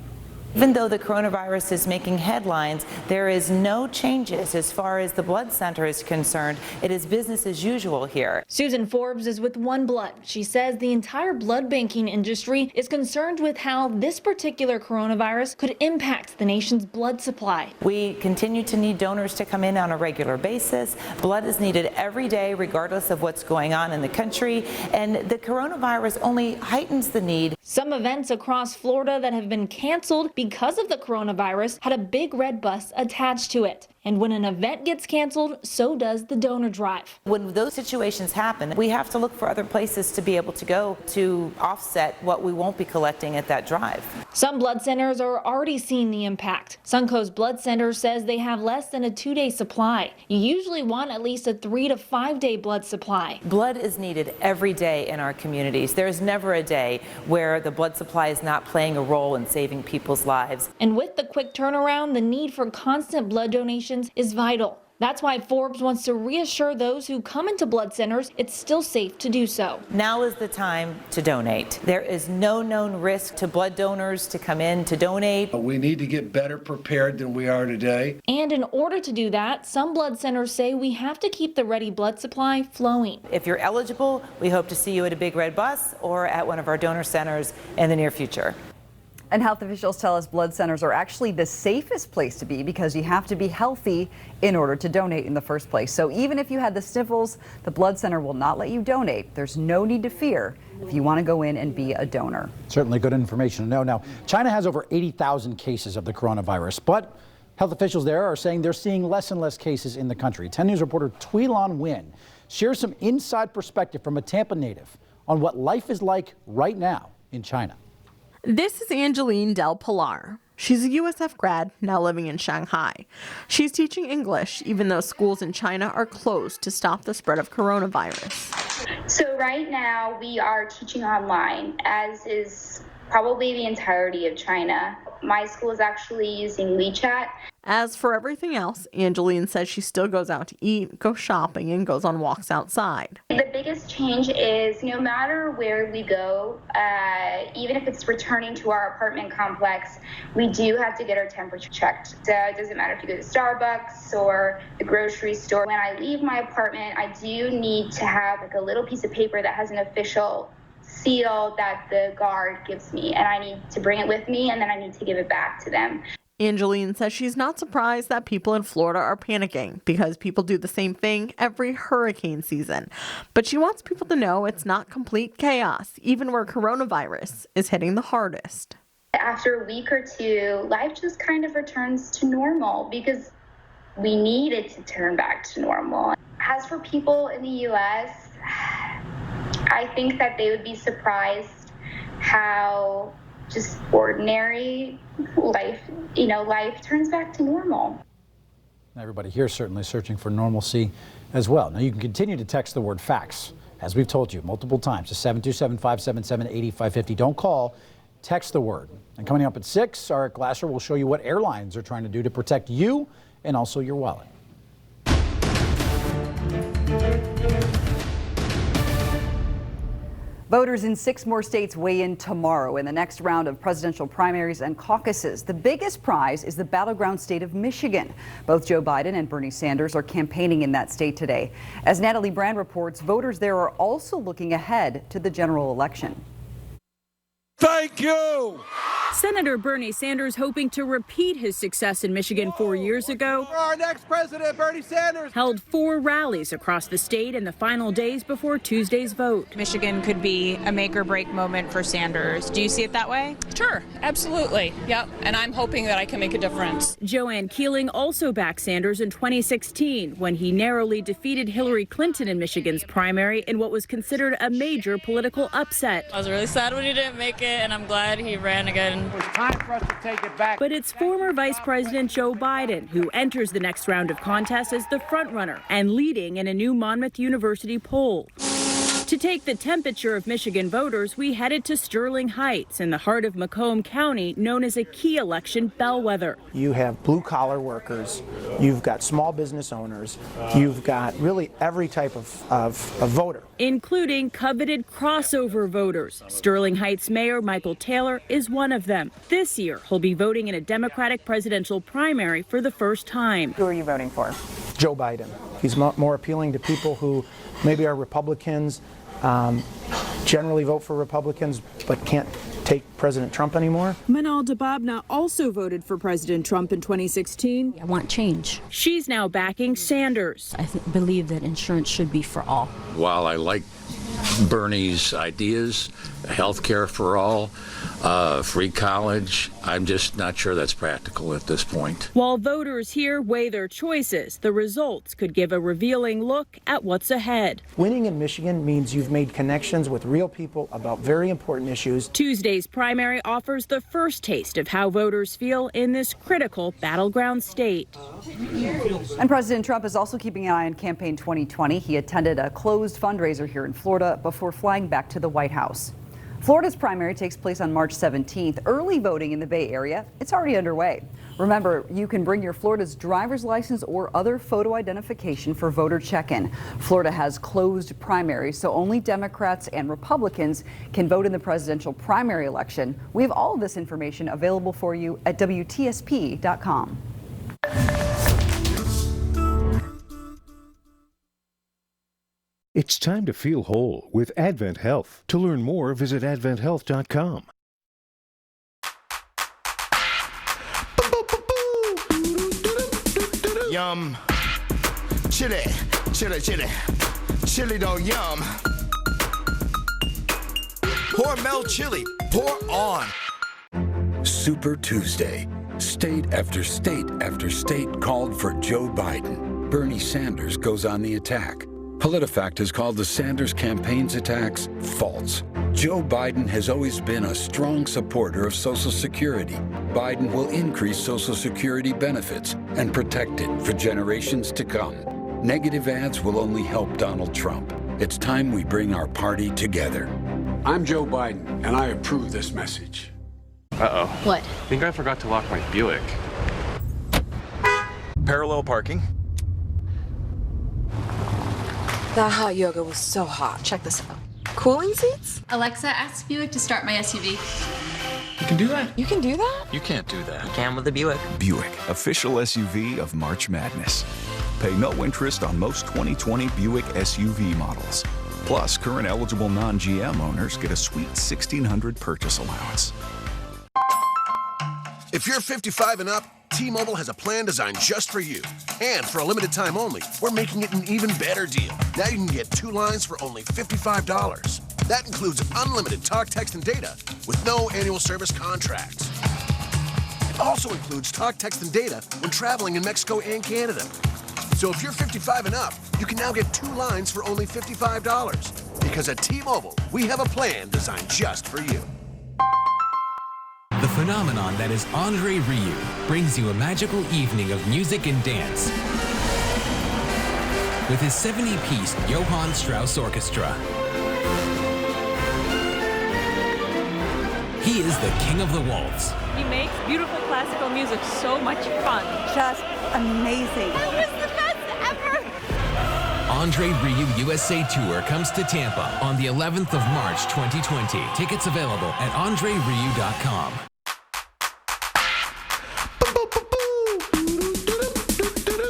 Even though the coronavirus is making headlines, there is no changes as far as the blood center is concerned. It is business as usual here. Susan Forbes is with One Blood. She says the entire blood banking industry is concerned with how this particular coronavirus could impact the nation's blood supply. We continue to need donors to come in on a regular basis. Blood is needed every day, regardless of what's going on in the country, and the coronavirus only heightens the need. Some events across Florida that have been canceled because of the coronavirus had a big red bus attached to it. And when an event gets canceled, so does the donor drive. When those situations happen, we have to look for other places to be able to go to offset what we won't be collecting at that drive. Some blood centers are already seeing the impact. Suncoast Blood Center says they have less than a 2-day supply. You usually want at least a 3 to 5 day blood supply. Blood is needed every day in our communities. There is never a day where the blood supply is not playing a role in saving people's lives. And with the quick turnaround, the need for constant blood donations is vital. That's why Forbes wants to reassure those who come into blood centers it's still safe to do so. Now is the time to donate. There is no known risk to blood donors to come in to donate. We need to get better prepared than we are today. And in order to do that, some blood centers say we have to keep the ready blood supply flowing. If you're eligible, we hope to see you at a big red bus or at one of our donor centers in the near future. And health officials tell us blood centers are actually the safest place to be because you have to be healthy in order to donate in the first place. So even if you had the sniffles, the blood center will not let you donate. There's no need to fear if you want to go in and be a donor. Certainly good information to know. Now, China has over 80,000 cases of the coronavirus, but health officials there are saying they're seeing less and less cases in the country. 10 News reporter Tweelon Nguyen shares some inside perspective from a Tampa native on what life is like right now in China. This is Angeline Del Pilar. She's a USF grad, now living in Shanghai. She's teaching English, even though schools in China are closed to stop the spread of coronavirus. So right now we are teaching online, as is probably the entirety of China. My school is actually using WeChat. As for everything else, Angeline says she still goes out to eat, goes shopping, and goes on walks outside. The biggest change is no matter where we go, even if it's returning to our apartment complex, we do have to get our temperature checked. So it doesn't matter if you go to Starbucks or the grocery store. When I leave my apartment, I do need to have like a little piece of paper that has an official seal that the guard gives me, and I need to bring it with me, and then I need to give it back to them. Angeline says she's not surprised that people in Florida are panicking because people do the same thing every hurricane season. But she wants people to know it's not complete chaos, even where coronavirus is hitting the hardest. After a week or two, life just kind of returns to normal because we need it to turn back to normal. As for people in the U.S., I think that they would be surprised how just ordinary life, life turns back to normal. Everybody here certainly searching for normalcy as well. Now you can continue to text the word facts, as we've told you multiple times, to 727-577-8550. Don't call, text the word. And coming up at 6, Eric Glasser will show you what airlines are trying to do to protect you and also your wallet. Voters in 6 more states weigh in tomorrow in the next round of presidential primaries and caucuses. The biggest prize is the battleground state of Michigan. Both Joe Biden and Bernie Sanders are campaigning in that state today. As Natalie Brand reports, voters there are also looking ahead to the general election. Thank you. Senator Bernie Sanders hoping to repeat his success in Michigan 4 years ago. For our next president, Bernie Sanders. Held 4 rallies across the state in the final days before Tuesday's vote. Michigan could be a make or break moment for Sanders. Do you see it that way? Sure, absolutely. Yep. And I'm hoping that I can make a difference. Joanne Keeling also backed Sanders in 2016 when he narrowly defeated Hillary Clinton in Michigan's primary in what was considered a major political upset. I was really sad when he didn't make it, and I'm glad he ran again. It was time for us to take it back. But it's former Vice President Joe Biden who enters the next round of contests as the frontrunner and leading in a new Monmouth University poll. To take the temperature of Michigan voters, we headed to Sterling Heights in the heart of Macomb County, known as a key election bellwether. You have blue-collar workers, you've got small business owners, you've got really every type of voter. Including coveted crossover voters. Sterling Heights Mayor Michael Taylor is one of them. This year, he'll be voting in a Democratic presidential primary for the first time. Who are you voting for? Joe Biden. He's more appealing to people who maybe are Republicans, generally vote for Republicans, but can't take President Trump anymore. Manal Dababna also voted for President Trump in 2016. I want change. She's now backing Sanders. I believe that insurance should be for all. While I like Bernie's ideas, health care for all, free college. I'm just not sure that's practical at this point. While voters here weigh their choices, the results could give a revealing look at what's ahead. Winning in Michigan means you've made connections with real people about very important issues. Tuesday's primary offers the first taste of how voters feel in this critical battleground state. And President Trump is also keeping an eye on Campaign 2020. He attended a closed fundraiser here in Florida before flying back to the White House. Florida's primary takes place on March 17th. Early voting in the Bay Area, it's already underway. Remember, you can bring your Florida's driver's license or other photo identification for voter check-in. Florida has closed primaries, so only Democrats and Republicans can vote in the presidential primary election. We have all of this information available for you at WTSP.com. It's time to feel whole with Advent Health. To learn more, visit adventhealth.com. Yum. Chili, chili, chili. Chili don't yum. Hormel chili. Pour on. Super Tuesday. State after state after state called for Joe Biden. Bernie Sanders goes on the attack. PolitiFact has called the Sanders campaign's attacks false. Joe Biden has always been a strong supporter of Social Security. Biden will increase Social Security benefits and protect it for generations to come. Negative ads will only help Donald Trump. It's time we bring our party together. I'm Joe Biden, and I approve this message. Uh-oh. What? I think I forgot to lock my Buick. Parallel parking. That hot yoga was so hot. Check this out. Cooling seats? Alexa, ask Buick to start my SUV. You can do that? You can do that? You can't do that. You can with the Buick. Buick, official SUV of March Madness. Pay no interest on most 2020 Buick SUV models. Plus, current eligible non-GM owners get a sweet $1,600 purchase allowance. If you're 55 and up, T-Mobile has a plan designed just for you. And for a limited time only, we're making it an even better deal. Now you can get 2 lines for only $55. That includes unlimited talk, text, and data with no annual service contracts. It also includes talk, text, and data when traveling in Mexico and Canada. So if you're 55 and up, you can now get 2 lines for only $55. Because at T-Mobile, we have a plan designed just for you. The phenomenon that is Andre Rieu brings you a magical evening of music and dance with his 70-piece Johann Strauss Orchestra. He is the king of the waltz. He makes beautiful classical music so much fun. Just amazing. That was the best ever! Andre Rieu USA Tour comes to Tampa on the 11th of March 2020. Tickets available at andrerieu.com.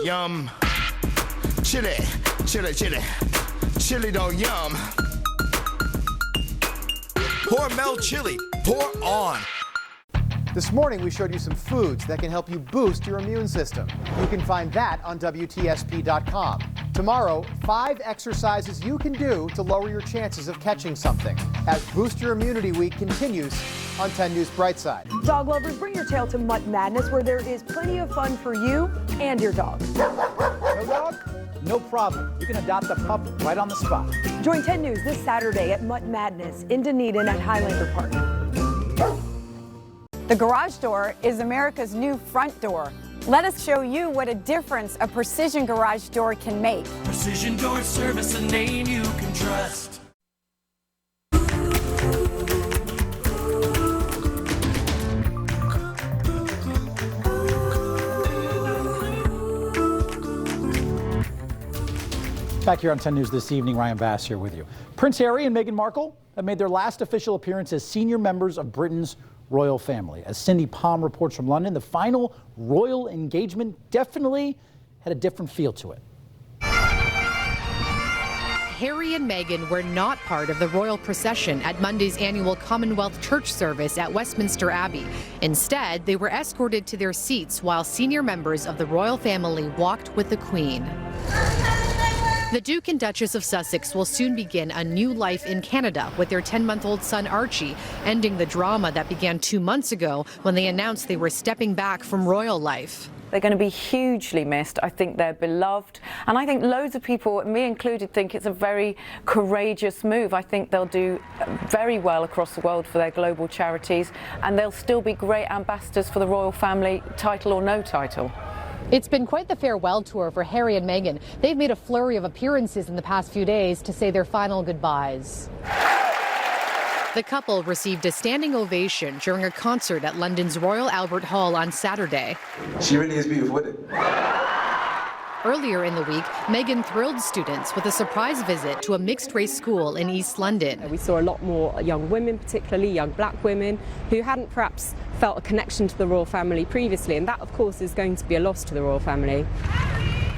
Yum. Chili, chili, chili. Chili don't yum. Hormel chili. Pour on. This morning, we showed you some foods that can help you boost your immune system. You can find that on WTSP.com. Tomorrow, 5 exercises you can do to lower your chances of catching something as Boost Your Immunity Week continues on 10 News Brightside. Dog lovers, bring your tail to Mutt Madness, where there is plenty of fun for you and your dog. No dog? No problem. You can adopt a pup right on the spot. Join 10 News this Saturday at Mutt Madness in Dunedin at Highlander Park. The garage door is America's new front door. Let us show you what a difference a precision garage door can make. Precision Door Service, a name you can trust. Back here on 10 News this evening, Ryan Bass here with you. Prince Harry and Meghan Markle have made their last official appearance as senior members of Britain's royal family. As Cindy Palm reports from London, the final royal engagement definitely had a different feel to it. Harry and Meghan were not part of the royal procession at Monday's annual Commonwealth Church service at Westminster Abbey. Instead, they were escorted to their seats while senior members of the royal family walked with the Queen. The Duke and Duchess of Sussex will soon begin a new life in Canada with their 10-month-old son Archie, ending the drama that began 2 months ago when they announced they were stepping back from royal life. They're going to be hugely missed. I think they're beloved. And I think loads of people, me included, think it's a very courageous move. I think they'll do very well across the world for their global charities, and they'll still be great ambassadors for the royal family, title or no title. It's been quite the farewell tour for Harry and Meghan. They've made a flurry of appearances in the past few days to say their final goodbyes. The couple received a standing ovation during a concert at London's Royal Albert Hall on Saturday. She really is beautiful, isn't it? Earlier in the week, Meghan thrilled students with a surprise visit to a mixed-race school in East London. We saw a lot more young women, particularly young black women, who hadn't perhaps felt a connection to the royal family previously, and that, of course, is going to be a loss to the royal family.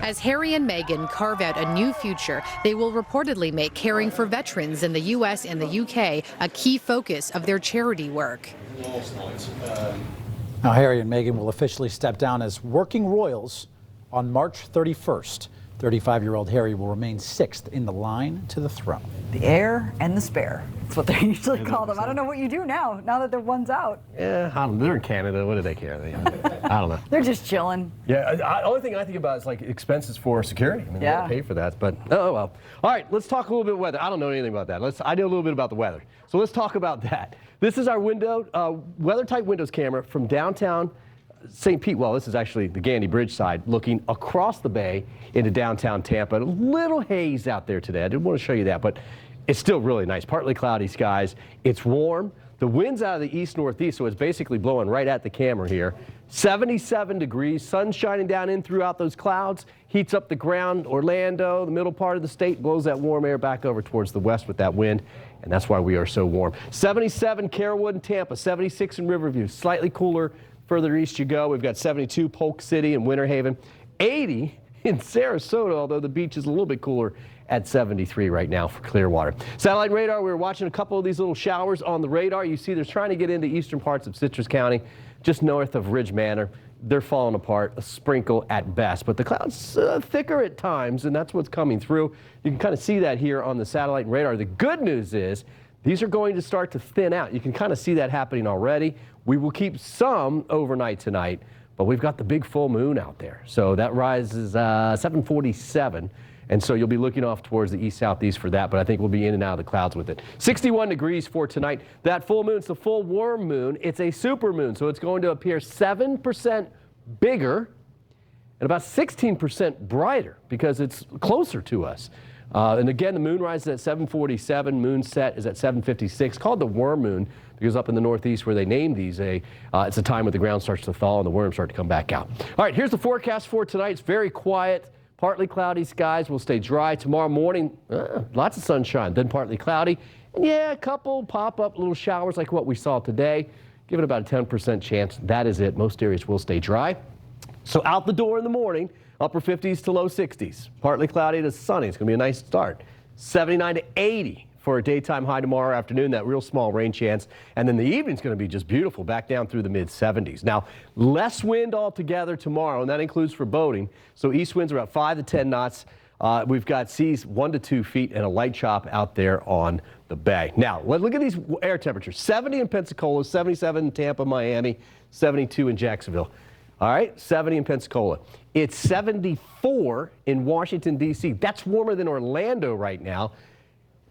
As Harry and Meghan carve out a new future, they will reportedly make caring for veterans in the U.S. and the UK a key focus of their charity work. Now, Harry and Meghan will officially step down as working royals on March 31st. 35-year-old Harry will remain 6th in the line to the throne. The heir and the spare. That's what they usually call them. I don't know what you do now that the one's out. Yeah, I don't know. They're in Canada. What do they care? I don't know. They're just chilling. Yeah, only thing I think about is like expenses for security. I mean, yeah. They gotta pay for that, but oh well. All right, let's talk a little bit of weather. I don't know anything about that. I know a little bit about the weather. So let's talk about that. This is our window, weather-type windows camera from downtown St. Pete. Well, this is actually the Gandy Bridge side, looking across the bay into downtown Tampa. A little haze out there today. I didn't want to show you that, but it's still really nice. Partly cloudy skies. It's warm. The wind's out of the east-northeast, so it's basically blowing right at the camera here. 77 degrees, sun shining down in throughout those clouds, heats up the ground. Orlando, the middle part of the state, blows that warm air back over towards the west with that wind, and that's why we are so warm. 77 Carrollwood and Tampa, 76 in Riverview, slightly cooler further east you go. We've got 72 Polk City and Winter Haven, 80 in Sarasota, although the beach is a little bit cooler at 73 right now for Clearwater. Satellite radar, we were watching a couple of these little showers on the radar. You see they're trying to get into eastern parts of Citrus County, just north of Ridge Manor. They're falling apart, a sprinkle at best, but the clouds thicker at times, and that's what's coming through. You can kind of see that here on the satellite radar. The good news is these are going to start to thin out. You can kind of see that happening already. We will keep some overnight tonight, but we've got the big full moon out there. So that rises 7:47. And so you'll be looking off towards the east-southeast for that, but I think we'll be in and out of the clouds with it. 61 degrees for tonight. That full moon's the full warm moon. It's a super moon, so it's going to appear 7% bigger and about 16% brighter because it's closer to us. And again, the moon rises at 7:47. Moon set is at 7:56. Called the worm moon because up in the northeast where they named these, it's a time when the ground starts to thaw and the worms start to come back out. All right, here's the forecast for tonight. It's very quiet. Partly cloudy skies will stay dry. Tomorrow morning, lots of sunshine, then partly cloudy. And yeah, a couple pop-up little showers like what we saw today. Give it about a 10% chance. That is it. Most areas will stay dry. So out the door in the morning, upper 50s to low 60s. Partly cloudy to sunny. It's going to be a nice start. 79 to 80 for a daytime high tomorrow afternoon, that real small rain chance. And then the evening's going to be just beautiful, back down through the mid-70s. Now, less wind altogether tomorrow, and that includes for boating. So east winds are about 5 to 10 knots. We've got seas 1 to 2 feet and a light chop out there on the bay. Now, look at these air temperatures. 70 in Pensacola, 77 in Tampa, Miami, 72 in Jacksonville. All right, 70 in Pensacola. It's 74 in Washington, D.C. That's warmer than Orlando right now.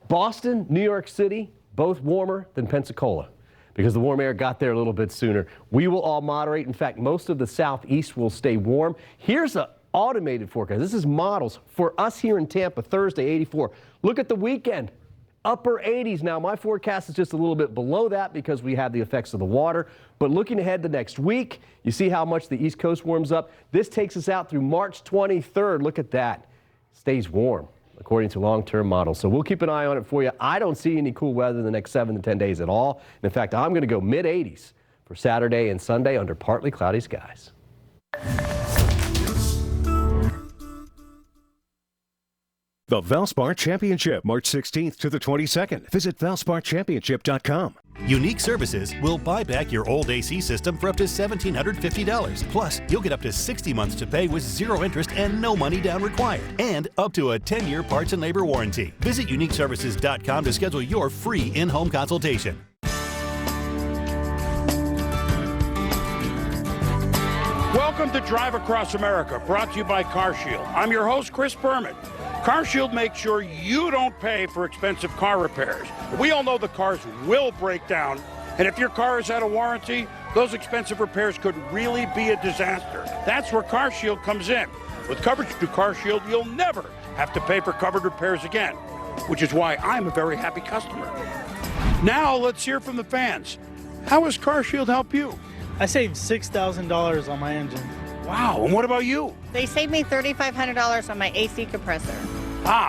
Boston, New York City, both warmer than Pensacola because the warm air got there a little bit sooner. We will all moderate. In fact, most of the southeast will stay warm. Here's an automated forecast. This is models for us here in Tampa, Thursday, 84. Look at the weekend, upper 80s. Now, my forecast is just a little bit below that because we have the effects of the water. But looking ahead to next week, you see how much the East Coast warms up. This takes us out through March 23rd. Look at that. Stays warm, according to long-term models. So we'll keep an eye on it for you. I don't see any cool weather in the next 7 to 10 days at all. In fact, I'm going to go mid-80s for Saturday and Sunday under partly cloudy skies. The Valspar Championship, March 16th to the 22nd. Visit ValsparChampionship.com. Unique Services will buy back your old AC system for up to $1,750. Plus, you'll get up to 60 months to pay with zero interest and no money down required. And up to a 10-year parts and labor warranty. Visit UniqueServices.com to schedule your free in-home consultation. Welcome to Drive Across America, brought to you by CarShield. I'm your host, Chris Berman. CarShield makes sure you don't pay for expensive car repairs. We all know the cars will break down, and if your car is out of warranty, those expensive repairs could really be a disaster. That's where CarShield comes in. With coverage through CarShield, you'll never have to pay for covered repairs again, which is why I'm a very happy customer. Now, let's hear from the fans. How has CarShield helped you? I saved $6,000 on my engine. Wow, and what about you? They saved me $3,500 on my AC compressor.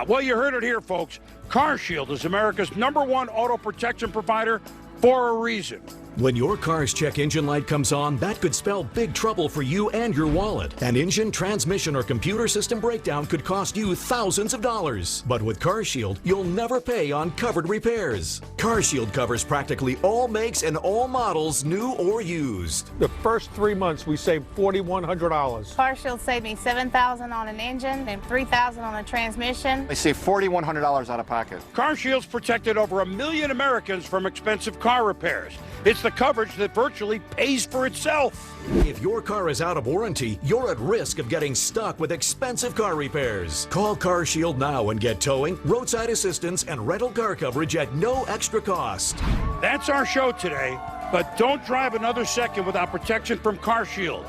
Well, you heard it here, folks. CarShield is America's #1 auto protection provider for a reason. When your car's check engine light comes on, that could spell big trouble for you and your wallet. An engine, transmission, or computer system breakdown could cost you thousands of dollars. But with CarShield, you'll never pay on covered repairs. CarShield covers practically all makes and all models, new or used. The first 3 months, we saved $4,100. CarShield saved me $7,000 on an engine and $3,000 on a transmission. They saved $4,100 out of pocket. CarShield's protected over 1 million Americans from expensive car repairs. It's the coverage that virtually pays for itself. If your car is out of warranty, you're at risk of getting stuck with expensive car repairs. Call CarShield now and get towing, roadside assistance, and rental car coverage at no extra cost. That's our show today, but don't drive another second without protection from CarShield.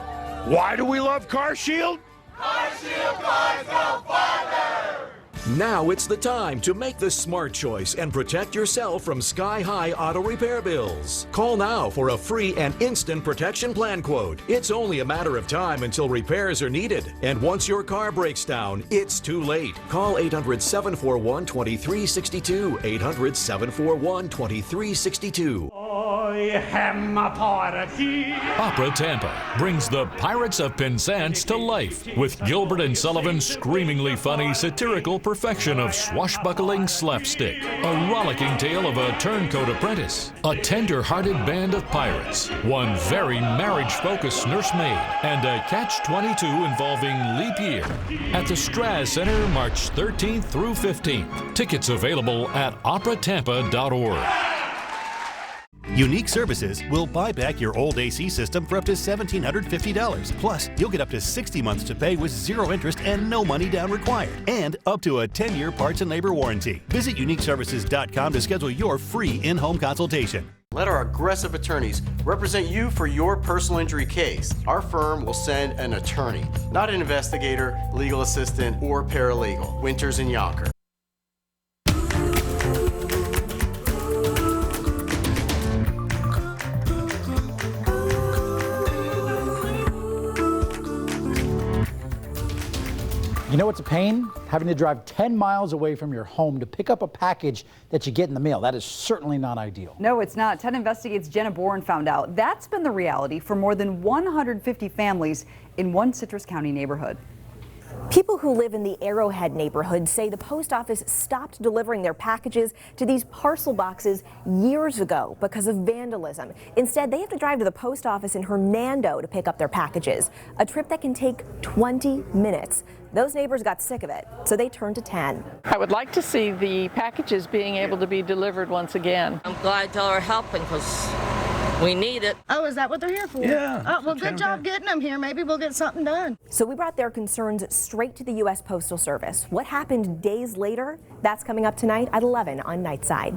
Why do we love CarShield? CarShield cars go farther! Now it's the time to make the smart choice and protect yourself from sky-high auto repair bills. Call now for a free and instant protection plan quote. It's only a matter of time until repairs are needed. And once your car breaks down, it's too late. Call 800-741-2362. 800-741-2362. Opera Tampa brings the Pirates of Penzance to life with Gilbert and Sullivan's screamingly funny, satirical perfection of swashbuckling slapstick, a rollicking tale of a turncoat apprentice, a tender-hearted band of pirates, one very marriage-focused nursemaid, and a catch-22 involving leap year. At the Straz Center, March 13th through 15th. Tickets available at operatampa.org. Unique Services will buy back your old AC system for up to $1,750. Plus, you'll get up to 60 months to pay with zero interest and no money down required. And up to a 10-year parts and labor warranty. Visit UniqueServices.com to schedule your free in-home consultation. Let our aggressive attorneys represent you for your personal injury case. Our firm will send an attorney, not an investigator, legal assistant, or paralegal. Winters and Yonker. You know what's a pain? Having to drive 10 miles away from your home to pick up a package that you get in the mail. That is certainly not ideal. No, it's not. 10 Investigates' Jenna Bourne found out that's been the reality for more than 150 families in one Citrus County neighborhood. People who live in the Arrowhead neighborhood say the post office stopped delivering their packages to these parcel boxes years ago because of vandalism. Instead, they have to drive to the post office in Hernando to pick up their packages, a trip that can take 20 minutes. Those neighbors got sick of it, so they turned to 10. I would like to see the packages being able to be delivered once again. I'm glad y'all are helping because we need it. Oh, is that what they're here for? Yeah. Oh, well, good job getting them here. Maybe we'll get something done. So we brought their concerns straight to the U.S. Postal Service. What happened days later? That's coming up tonight at 11 on Nightside.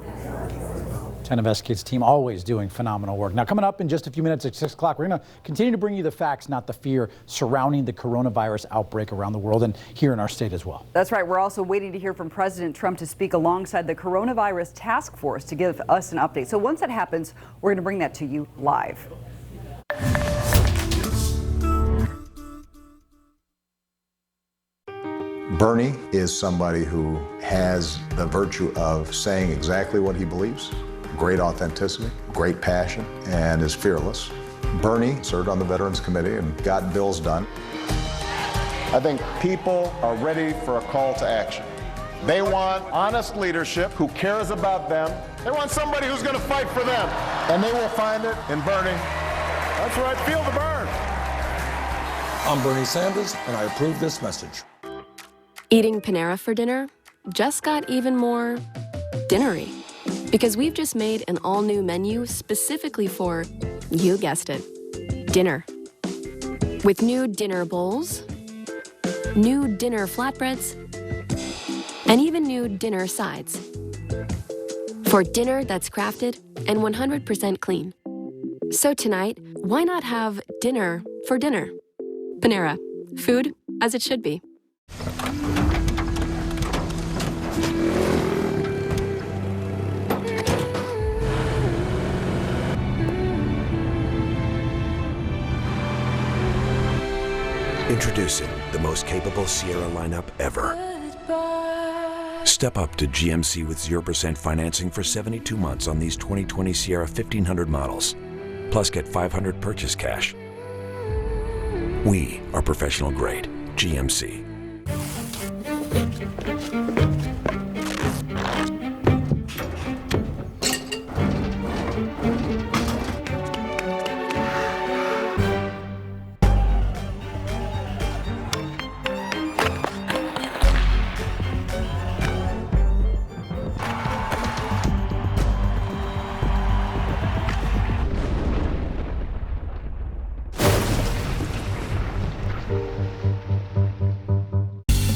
10 Investigates team always doing phenomenal work. Now, coming up in just a few minutes at 6 o'clock, we're going to continue to bring you the facts, not the fear, surrounding the coronavirus outbreak around the world and here in our state as well. That's right. We're also waiting to hear from President Trump to speak alongside the coronavirus task force to give us an update. So once that happens, we're going to bring that to you live. Bernie is somebody who has the virtue of saying exactly what he believes. Great authenticity, great passion, and is fearless. Bernie served on the Veterans Committee and got bills done. I think people are ready for a call to action. They want honest leadership who cares about them. They want somebody who's going to fight for them. And they will find it in Bernie. That's right, feel the burn. I'm Bernie Sanders, and I approve this message. Eating Panera for dinner just got even more dinnery. Because we've just made an all-new menu specifically for, you guessed it, dinner. With new dinner bowls, new dinner flatbreads, and even new dinner sides. For dinner that's crafted and 100% clean. So tonight, why not have dinner for dinner? Panera. Food as it should be. Introducing the most capable Sierra lineup ever. Step up to GMC with 0% financing for 72 months on these 2020 Sierra 1500 models. Plus get $500 purchase cash. We are professional grade. GMC.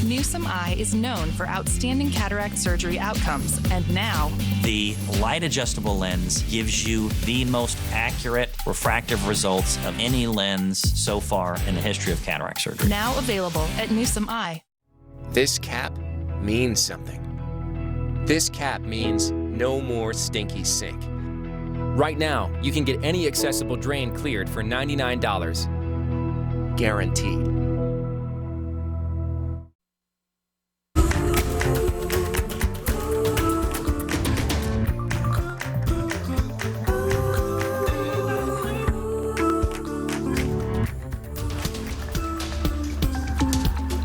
Newsome Eye is known for outstanding cataract surgery outcomes, and now the light adjustable lens gives you the most accurate refractive results of any lens so far in the history of cataract surgery. Now available at Newsome Eye. This cap means something. This cap means no more stinky sink. Right now, you can get any accessible drain cleared for $99. Guaranteed.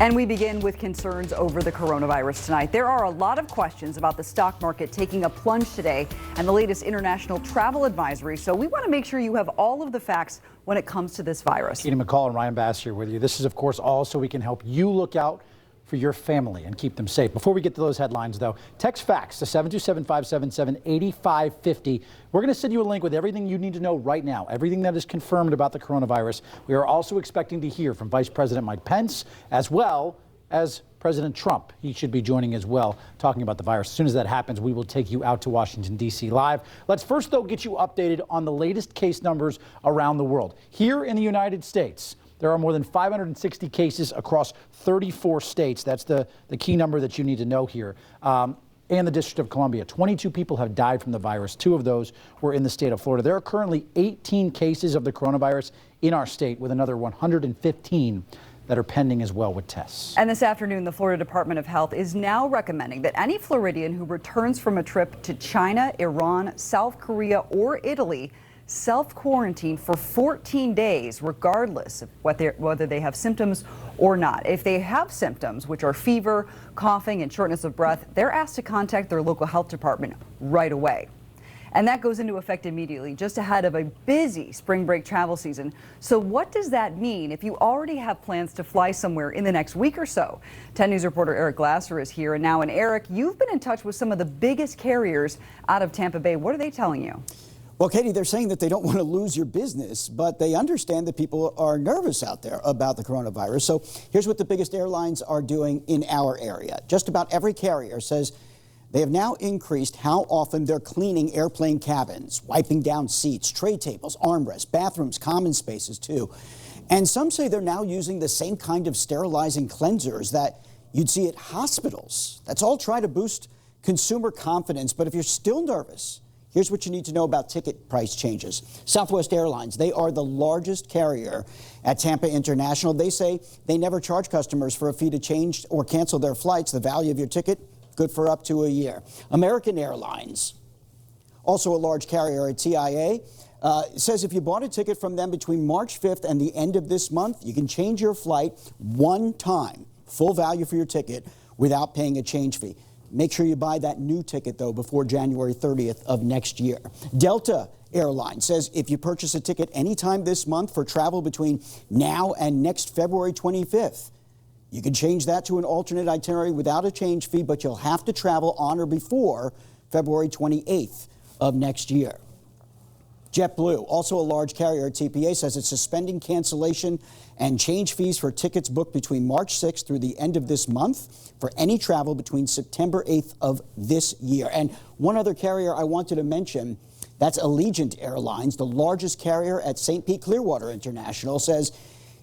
And we begin with concerns over the coronavirus tonight. There are a lot of questions about the stock market taking a plunge today and the latest international travel advisory. So we want to make sure you have all of the facts when it comes to this virus. Katie McCall and Ryan Bass here with you. This is, of course, all so we can help you look out for your family and keep them safe. Before we get to those headlines, though, text facts to 727-577-8550. We're going to send you a link with everything you need to know right now, everything that is confirmed about the coronavirus. We are also expecting to hear from Vice President Mike Pence as well as President Trump. He should be joining as well, talking about the virus. As soon as that happens, we will take you out to Washington, D.C. live. Let's first, though, get you updated on the latest case numbers around the world. Here in the United States, there are more than 560 cases across 34 states. That's the key number that you need to know here. And the District of Columbia. 22 people have died from the virus. 2 of those were in the state of Florida. There are currently 18 cases of the coronavirus in our state, with another 115 that are pending as well with tests. And this afternoon, the Florida Department of Health is now recommending that any Floridian who returns from a trip to China, Iran, South Korea, or Italy self-quarantine for 14 days, regardless of whether they have symptoms or not. If they have symptoms, which are fever, coughing, and shortness of breath, they're asked to contact their local health department right away. And that goes into effect immediately, just ahead of a busy spring break travel season. So what does that mean if you already have plans to fly somewhere in the next week or so? 10 News reporter Eric Glasser is here. And now, Eric, you've been in touch with some of the biggest carriers out of Tampa Bay. What are they telling you? Well, Katie, they're saying that they don't want to lose your business, but they understand that people are nervous out there about the coronavirus. So here's what the biggest airlines are doing in our area. Just about every carrier says they have now increased how often they're cleaning airplane cabins, wiping down seats, tray tables, armrests, bathrooms, common spaces too. And some say they're now using the same kind of sterilizing cleansers that you'd see at hospitals. That's all try to boost consumer confidence. But if you're still nervous, here's what you need to know about ticket price changes. Southwest Airlines, they are the largest carrier at Tampa International. They say they never charge customers for a fee to change or cancel their flights. The value of your ticket, good for up to a year. American Airlines, also a large carrier at TIA, says if you bought a ticket from them between March 5th and the end of this month, you can change your flight one time, full value for your ticket, without paying a change fee. Make sure you buy that new ticket, though, before January 30th of next year. Delta Airlines says if you purchase a ticket anytime this month for travel between now and next February 25th, you can change that to an alternate itinerary without a change fee, but you'll have to travel on or before February 28th of next year. JetBlue, also a large carrier at TPA, says it's suspending cancellation and change fees for tickets booked between March 6th through the end of this month for any travel between September 8th of this year. And one other carrier I wanted to mention, that's Allegiant Airlines, the largest carrier at St. Pete Clearwater International, says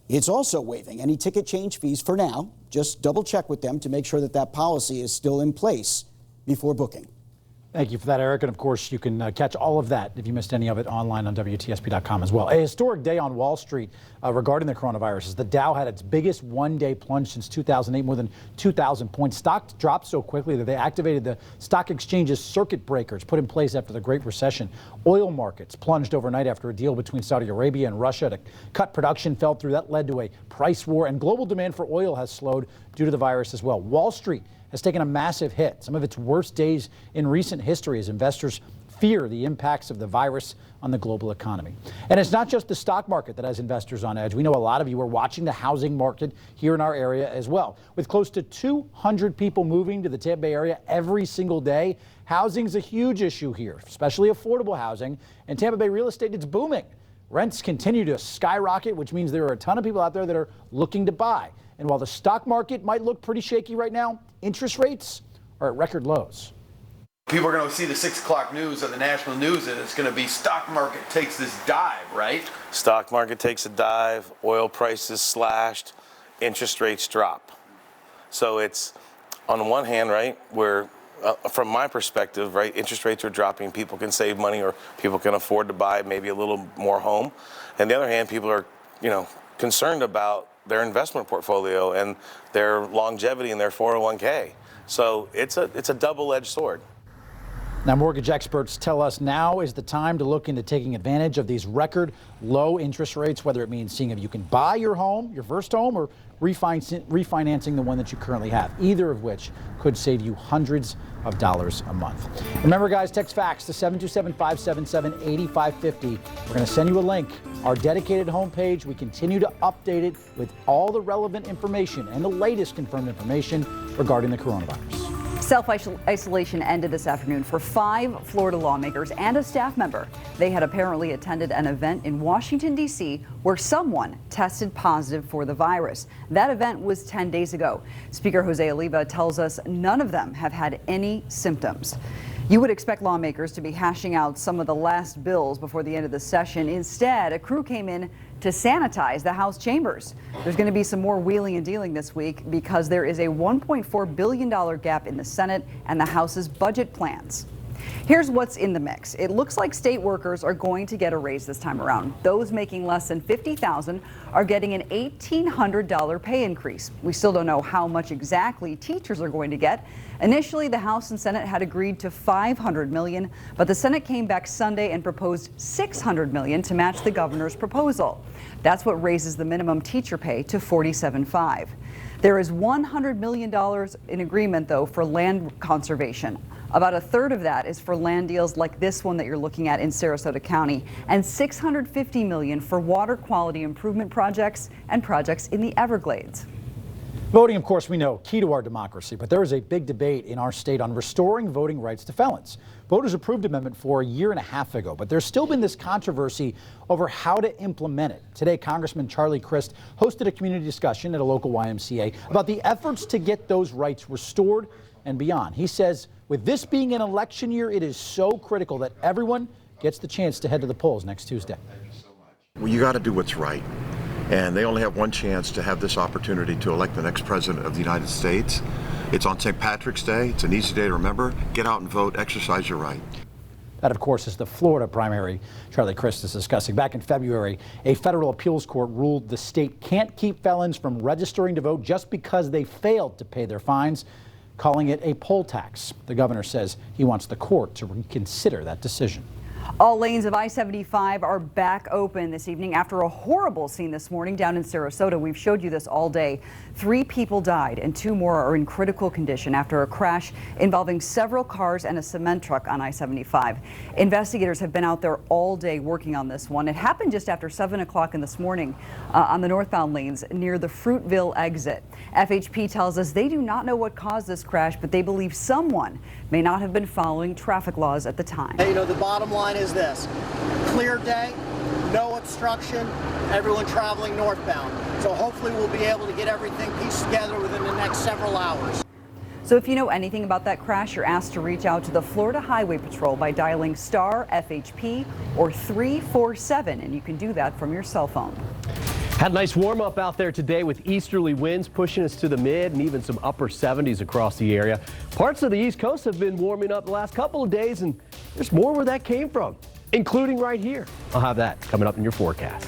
it's also waiving any ticket change fees for now. Just double check with them to make sure that that policy is still in place before booking. Thank you for that, Eric. And of course, you can catch all of that if you missed any of it online on WTSP.com as well. A historic day on Wall Street regarding the coronavirus as the Dow had its biggest one-day plunge since 2008, more than 2,000 points. Stock dropped so quickly that they activated the stock exchange's circuit breakers put in place after the Great Recession. Oil markets plunged overnight after a deal between Saudi Arabia and Russia to cut production fell through. That led to a price war, and global demand for oil has slowed due to the virus as well. Wall Street has taken a massive hit, some of its worst days in recent history, as investors fear the impacts of the virus on the global economy. And it's not just the stock market that has investors on edge. We know a lot of you are watching the housing market here in our area as well. With close to 200 people moving to the Tampa Bay area every single day, housing is a huge issue here, especially affordable housing. And Tampa Bay real estate, it's booming. Rents continue to skyrocket, which means there are a ton of people out there that are looking to buy. And while the stock market might look pretty shaky right now, interest rates are at record lows. People are going to see the 6 o'clock news on the national news, and it's going to be stock market takes this dive, right? Stock market takes a dive, oil prices slashed, interest rates drop. So it's, on the one hand, right, where from my perspective, right, interest rates are dropping, people can save money or people can afford to buy maybe a little more home. And the other hand, people are, concerned about their investment portfolio and their longevity in their 401k. So it's a double-edged sword. Now, mortgage experts tell us now is the time to look into taking advantage of these record low interest rates, whether it means seeing if you can buy your home, your first home, or refinancing the one that you currently have, either of which could save you hundreds of dollars a month. Remember, guys, text fax to 727-577-8550. We're going to send you a link. Our dedicated homepage, we continue to update it with all the relevant information and the latest confirmed information regarding the coronavirus. Self-isolation ended this afternoon for 5 Florida lawmakers and a staff member. They had apparently attended an event in Washington, D.C., where someone tested positive for the virus. That event was 10 days ago. Speaker Jose Oliva tells us none of them have had any symptoms. You would expect lawmakers to be hashing out some of the last bills before the end of the session. Instead, a crew came in to sanitize the House chambers. There's going to be some more wheeling and dealing this week because there is a $1.4 billion gap in the Senate and the House's budget plans. Here's what's in the mix. It looks like state workers are going to get a raise this time around. Those making less than $50,000 are getting an $1,800 pay increase. We still don't know how much exactly teachers are going to get. Initially, the House and Senate had agreed to $500 million, but the Senate came back Sunday and proposed $600 million to match the governor's proposal. That's what raises the minimum teacher pay to $47,500. There is $100 million in agreement, though, for land conservation. About a third of that is for land deals like this one that you're looking at in Sarasota County, and $650 million for water quality improvement projects and projects in the Everglades. Voting, of course, we know, key to our democracy, but there is a big debate in our state on restoring voting rights to felons. Voters approved Amendment 4 a year and a half ago, but there's still been this controversy over how to implement it. Today, Congressman Charlie Crist hosted a community discussion at a local YMCA about the efforts to get those rights restored and beyond. He says, with this being an election year, it is so critical that everyone gets the chance to head to the polls next Tuesday. Well, you got to do what's right. And they only have one chance to have this opportunity to elect the next president of the United States. It's on St. Patrick's Day. It's an easy day to remember. Get out and vote. Exercise your right. That, of course, is the Florida primary Charlie Crist is discussing. Back in February, a federal appeals court ruled the state can't keep felons from registering to vote just because they failed to pay their fines, calling it a poll tax. The governor says he wants the court to reconsider that decision. All lanes of I-75 are back open this evening after a horrible scene this morning down in Sarasota. We've showed you this all day. 3 people died and 2 more are in critical condition after a crash involving several cars and a cement truck on I-75. Investigators have been out there all day working on this one. It happened just after 7 o'clock in this morning on the northbound lanes near the Fruitville exit. FHP tells us they do not know what caused this crash, but they believe someone may not have been following traffic laws at the time. Hey, the bottom line is this: clear day, no obstruction, everyone traveling northbound. So hopefully we'll be able to get everything pieced together within the next several hours. So if you know anything about that crash, you're asked to reach out to the Florida Highway Patrol by dialing star FHP or 347, and you can do that from your cell phone. Had a nice warm up out there today with easterly winds pushing us to the mid and even some upper 70s across the area. Parts of the East Coast have been warming up the last couple of days, and there's more where that came from, including right here. I'll have that coming up in your forecast.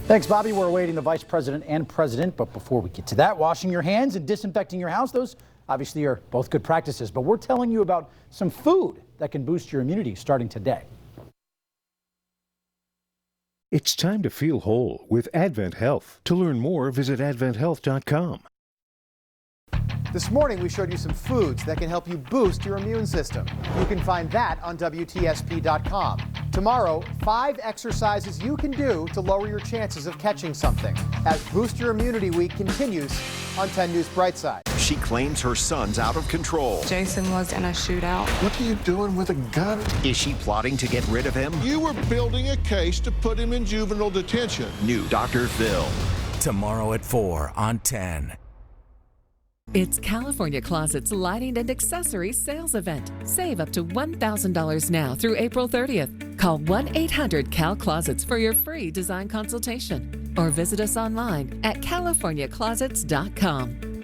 Thanks, Bobby. We're awaiting the vice president and president. But before we get to that, washing your hands and disinfecting your house, those obviously are both good practices. But we're telling you about some food that can boost your immunity starting today. It's time to feel whole with Advent Health. To learn more, visit adventhealth.com. This morning, we showed you some foods that can help you boost your immune system. You can find that on WTSP.com. Tomorrow, 5 exercises you can do to lower your chances of catching something as Boost Your Immunity Week continues on 10 News Brightside. She claims her son's out of control. Jason was in a shootout. What are you doing with a gun? Is she plotting to get rid of him? You were building a case to put him in juvenile detention. New Dr. Phil. Tomorrow at 4 on 10. It's California Closet's Lighting and Accessories Sales Event. Save up to $1,000 now through April 30th. Call 1-800-CAL-CLOSETS for your free design consultation or visit us online at californiaclosets.com.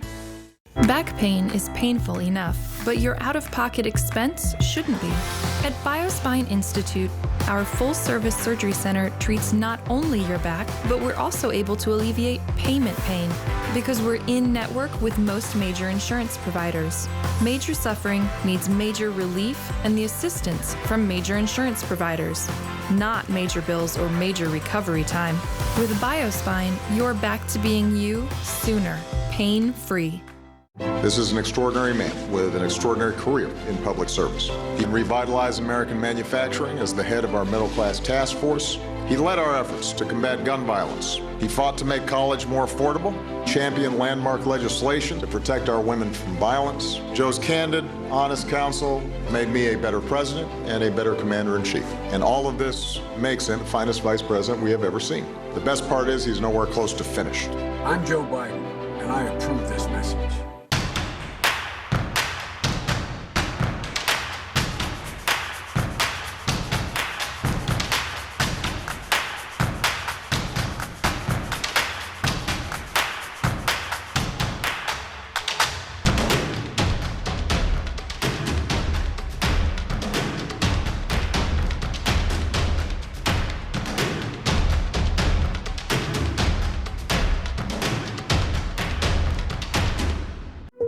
Back pain is painful enough, but your out-of-pocket expense shouldn't be. At BioSpine Institute, our full-service surgery center treats not only your back, but we're also able to alleviate payment pain because we're in network with most major insurance providers. Major suffering needs major relief and the assistance from major insurance providers, not major bills or major recovery time. With BioSpine, you're back to being you sooner, pain-free. This is an extraordinary man with an extraordinary career in public service. He revitalized American manufacturing as the head of our middle-class task force. He led our efforts to combat gun violence. He fought to make college more affordable, championed landmark legislation to protect our women from violence. Joe's candid, honest counsel made me a better president and a better commander-in-chief. And all of this makes him the finest vice president we have ever seen. The best part is he's nowhere close to finished. I'm Joe Biden, and I approve this message.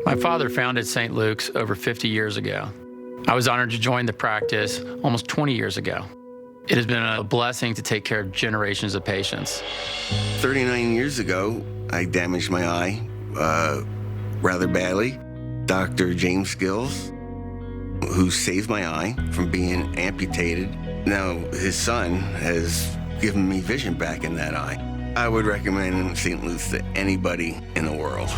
My father founded St. Luke's over 50 years ago. I was honored to join the practice almost 20 years ago. It has been a blessing to take care of generations of patients. 39 years ago, I damaged my eye rather badly. Dr. James Skills, who saved my eye from being amputated. Now his son has given me vision back in that eye. I would recommend St. Luke's to anybody in the world.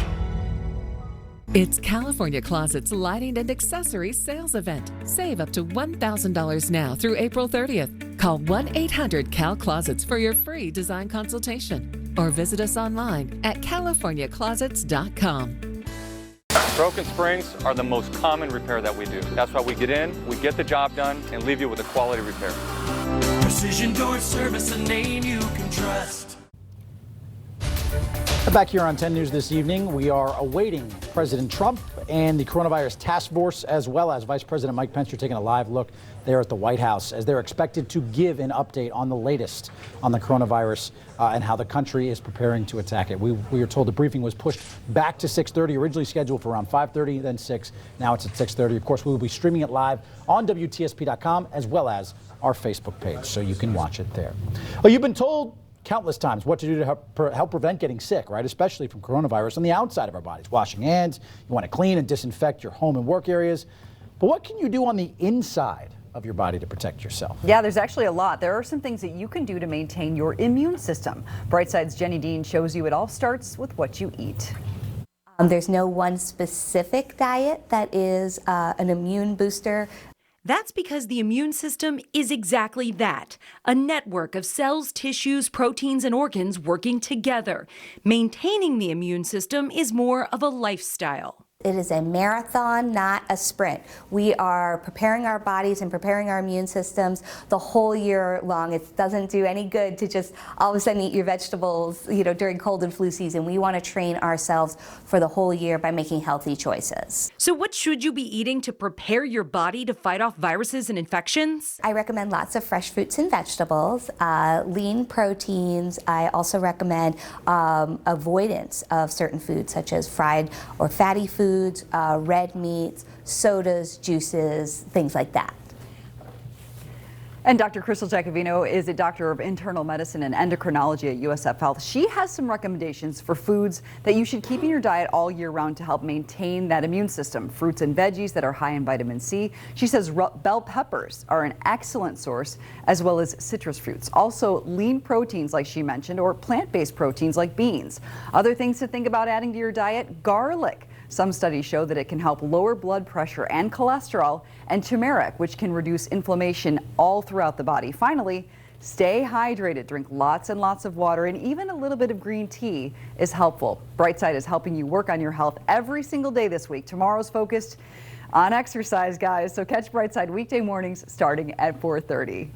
It's California Closet's Lighting and Accessories Sales Event. Save up to $1,000 now through April 30th. Call 1-800-CAL-CLOSETS for your free design consultation or visit us online at californiaclosets.com. Broken springs are the most common repair that we do. That's why we get in, we get the job done, and leave you with a quality repair. Precision Door Service, a name you can trust. Back here on 10 News this evening, we are awaiting President Trump and the coronavirus task force, as well as Vice President Mike Pence, are taking a live look there at the White House as they're expected to give an update on the latest on the coronavirus and how the country is preparing to attack it. We are told the briefing was pushed back to 6:30, originally scheduled for around 5:30, then 6. Now it's at 6:30. Of course, we will be streaming it live on WTSP.com as well as our Facebook page, so you can watch it there. Well, you've been told countless times what to do to help prevent getting sick, right? Especially from coronavirus on the outside of our bodies. Washing hands, you want to clean and disinfect your home and work areas. But what can you do on the inside of your body to protect yourself? Yeah, there's actually a lot. There are some things that you can do to maintain your immune system. Brightside's Jenny Dean shows you it all starts with what you eat. There's no one specific diet that is an immune booster. That's because the immune system is exactly that, a network of cells, tissues, proteins, and organs working together. Maintaining the immune system is more of a lifestyle. It is a marathon, not a sprint. We are preparing our bodies and preparing our immune systems the whole year long. It doesn't do any good to just all of a sudden eat your vegetables, during cold and flu season. We want to train ourselves for the whole year by making healthy choices. So what should you be eating to prepare your body to fight off viruses and infections? I recommend lots of fresh fruits and vegetables, lean proteins. I also recommend avoidance of certain foods such as fried or fatty foods, red meats, sodas, juices, things like that. And Dr. Crystal Giacovino is a doctor of internal medicine and endocrinology at USF Health. She has some recommendations for foods that you should keep in your diet all year round to help maintain that immune system. Fruits and veggies that are high in vitamin C. She says bell peppers are an excellent source, as well as citrus fruits. Also, lean proteins, like she mentioned, or plant-based proteins like beans. Other things to think about adding to your diet: garlic. Some studies show that it can help lower blood pressure and cholesterol, and turmeric, which can reduce inflammation all throughout the body. Finally, stay hydrated. Drink lots and lots of water, and even a little bit of green tea is helpful. Brightside is helping you work on your health every single day this week. Tomorrow's focused on exercise, guys, so catch Brightside weekday mornings starting at 4:30.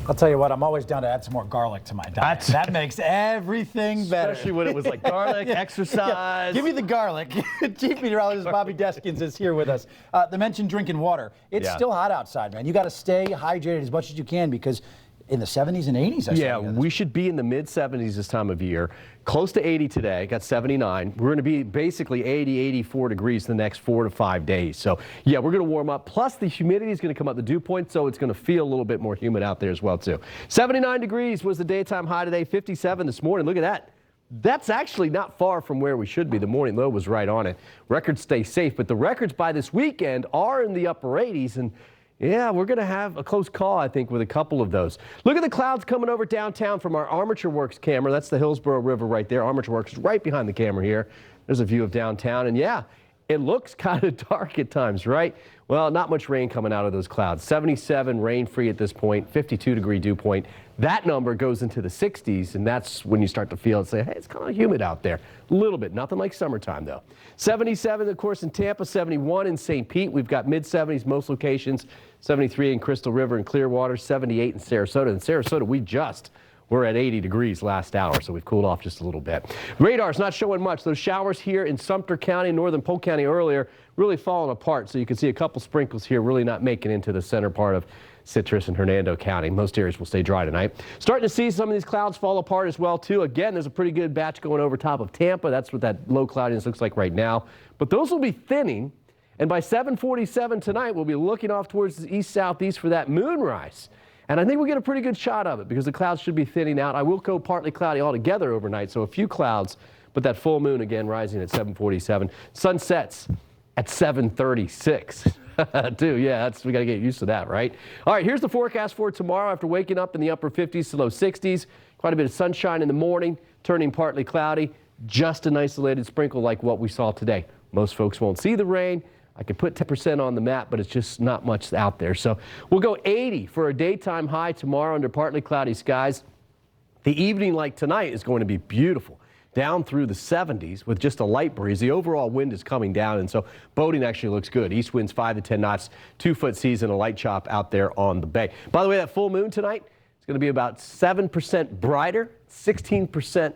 I'll tell you what, I'm always down to add some more garlic to my diet. That makes everything better. Especially when it was like garlic, exercise. Yeah, give me the garlic. Chief Meteorologist Bobby Deskins is here with us. The mentioned drinking water. It's still hot outside, man. You got to stay hydrated as much as you can because in the 70s and 80s. Yeah, we should be in the mid-70s this time of year. Close to 80 today, got 79. We're going to be basically 80, 84 degrees the next 4 to 5 days. So, yeah, we're going to warm up. Plus, the humidity is going to come up the dew point, so it's going to feel a little bit more humid out there as well, too. 79 degrees was the daytime high today, 57 this morning. Look at that. That's actually not far from where we should be. The morning low was right on it. Records stay safe, but the records by this weekend are in the upper 80s, and yeah, we're going to have a close call, I think, with a couple of those. Look at the clouds coming over downtown from our Armature Works camera. That's the Hillsborough River right there. Armature Works is right behind the camera here. There's a view of downtown. And yeah, it looks kind of dark at times, right? Well, not much rain coming out of those clouds. 77 rain-free at this point, 52-degree dew point. That number goes into the 60s, and that's when you start to feel and say, hey, it's kind of humid out there. A little bit, nothing like summertime, though. 77, of course, in Tampa, 71 in St. Pete. We've got mid-70s most locations, 73 in Crystal River and Clearwater, 78 in Sarasota. In Sarasota, we're at 80 degrees last hour, so we've cooled off just a little bit. Radar's not showing much. Those showers here in Sumter County, northern Polk County earlier, really falling apart. So you can see a couple sprinkles here really not making into the center part of Citrus and Hernando County. Most areas will stay dry tonight. Starting to see some of these clouds fall apart as well, too. Again, there's a pretty good batch going over top of Tampa. That's what that low cloudiness looks like right now. But those will be thinning. And by 7:47 tonight, we'll be looking off towards the east-southeast for that moonrise. And I think we'll get a pretty good shot of it because the clouds should be thinning out. I will go partly cloudy altogether overnight, so a few clouds, but that full moon again rising at 7:47. Sun sets at 7:36. Too, yeah, we got to get used to that, right? All right, here's the forecast for tomorrow after waking up in the upper 50s to low 60s. Quite a bit of sunshine in the morning, turning partly cloudy. Just an isolated sprinkle like what we saw today. Most folks won't see the rain. I could put 10% on the map, but it's just not much out there. So we'll go 80 for a daytime high tomorrow under partly cloudy skies. The evening, like tonight, is going to be beautiful. Down through the 70s with just a light breeze. The overall wind is coming down, and so boating actually looks good. East winds 5 to 10 knots, 2-foot seas, and a light chop out there on the bay. By the way, that full moon tonight is going to be about 7% brighter, 16%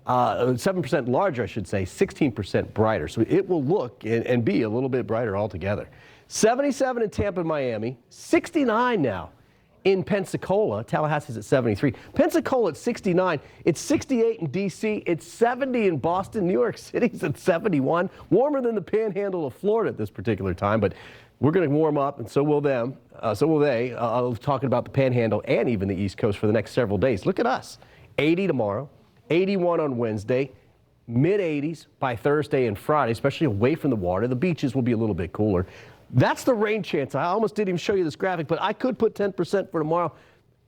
7% larger, I should say, 16% brighter. So it will look and be a little bit brighter altogether. 77 in Tampa and Miami, 69 now in Pensacola. Tallahassee's at 73. Pensacola at 69. It's 68 in D.C. It's 70 in Boston. New York City's at 71. Warmer than the panhandle of Florida at this particular time, but we're going to warm up, and so will them. So will they. Talking about the panhandle and even the East Coast for the next several days. Look at us. 80 tomorrow, 81 on Wednesday, mid-80s by Thursday and Friday, especially away from the water. The beaches will be a little bit cooler. That's the rain chance. I almost didn't even show you this graphic, but I could put 10% for tomorrow.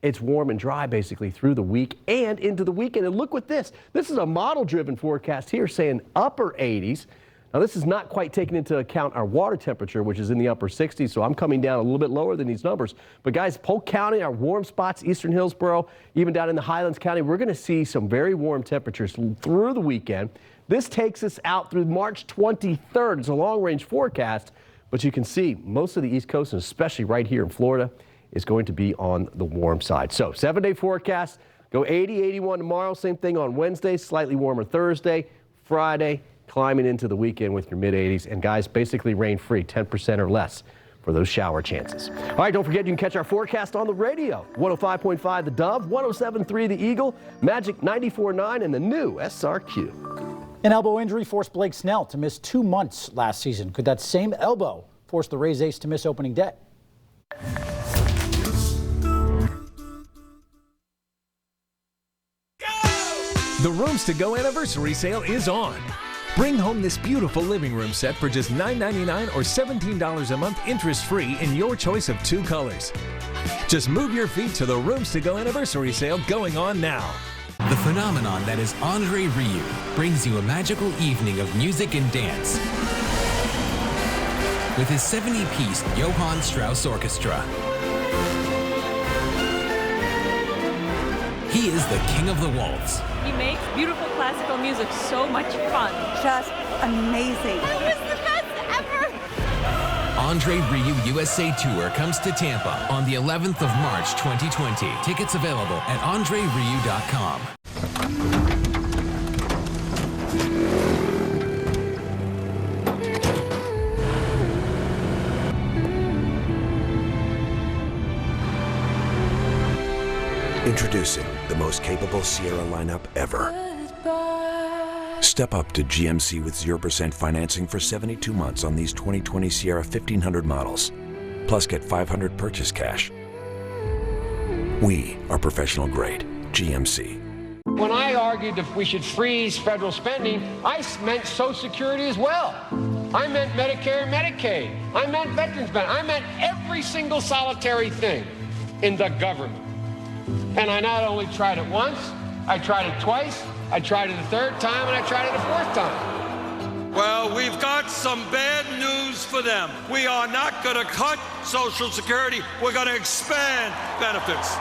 It's warm and dry basically through the week and into the weekend. And look what this. This is a model-driven forecast here saying upper 80s. Now, this is not quite taking into account our water temperature, which is in the upper 60s, so I'm coming down a little bit lower than these numbers. But guys, Polk County, our warm spots, Eastern Hillsborough, even down in the Highlands County, we're going to see some very warm temperatures through the weekend. This takes us out through March 23rd. It's a long-range forecast, but you can see most of the East Coast, and especially right here in Florida, is going to be on the warm side. So 7-day forecast, go 80, 81 tomorrow, same thing on Wednesday, slightly warmer Thursday, Friday, climbing into the weekend with your mid-80s. And guys, basically rain-free, 10% or less for those shower chances. All right, don't forget you can catch our forecast on the radio. 105.5 The Dove, 107.3 The Eagle, Magic 94.9, and the new SRQ. An elbow injury forced Blake Snell to miss 2 months last season. Could that same elbow force the Rays ace to miss opening day? The Rooms to Go anniversary sale is on. Bring home this beautiful living room set for just $9.99 or $17 a month interest-free in your choice of 2 colors. Just move your feet to the Rooms to Go anniversary sale going on now. The phenomenon that is Andre Rieu brings you a magical evening of music and dance with his 70-piece Johann Strauss Orchestra. He is the king of the waltz. He makes beautiful classical music so much fun. Just amazing. That was the best ever. Andre Rieu USA Tour comes to Tampa on the 11th of March 2020. Tickets available at andrerieu.com. Introducing the most capable Sierra lineup ever. Step up to GMC with 0% financing for 72 months on these 2020 Sierra 1500 models. Plus get $500 purchase cash. We are professional grade GMC. When I argued that we should freeze federal spending, I meant Social Security as well. I meant Medicare and Medicaid. I meant veterans benefits. I meant every single solitary thing in the government. And I not only tried it once, I tried it twice, I tried it a third time, and I tried it a fourth time. Well, we've got some bad news for them. We are not going to cut Social Security. We're going to expand benefits.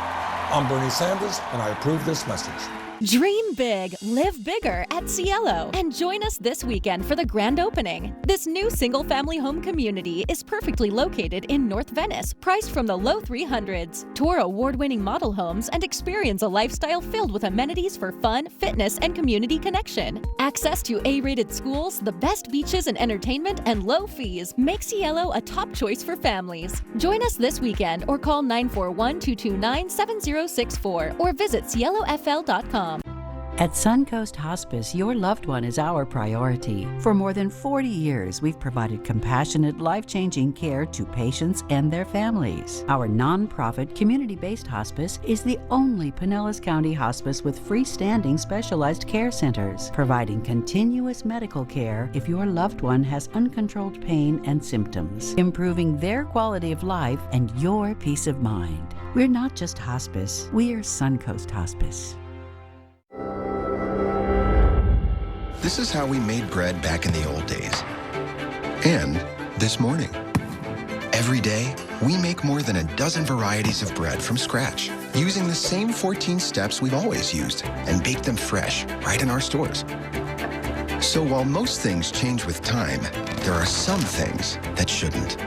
I'm Bernie Sanders, and I approve this message. Dream big, live bigger at Cielo, and join us this weekend for the grand opening. This new single-family home community is perfectly located in North Venice, priced from the low 300s. Tour award-winning model homes and experience a lifestyle filled with amenities for fun, fitness, and community connection. Access to A-rated schools, the best beaches and entertainment, and low fees make Cielo a top choice for families. Join us this weekend or call 941-229-7064 or visit cielofl.com. At Suncoast Hospice, your loved one is our priority. For more than 40 years, we've provided compassionate, life-changing care to patients and their families. Our nonprofit, community-based hospice is the only Pinellas County hospice with freestanding specialized care centers, providing continuous medical care if your loved one has uncontrolled pain and symptoms, improving their quality of life and your peace of mind. We're not just hospice, we're Suncoast Hospice. This is how we made bread back in the old days. And this morning. Every day, we make more than a dozen varieties of bread from scratch, using the same 14 steps we've always used, and bake them fresh, right in our stores. So while most things change with time, there are some things that shouldn't.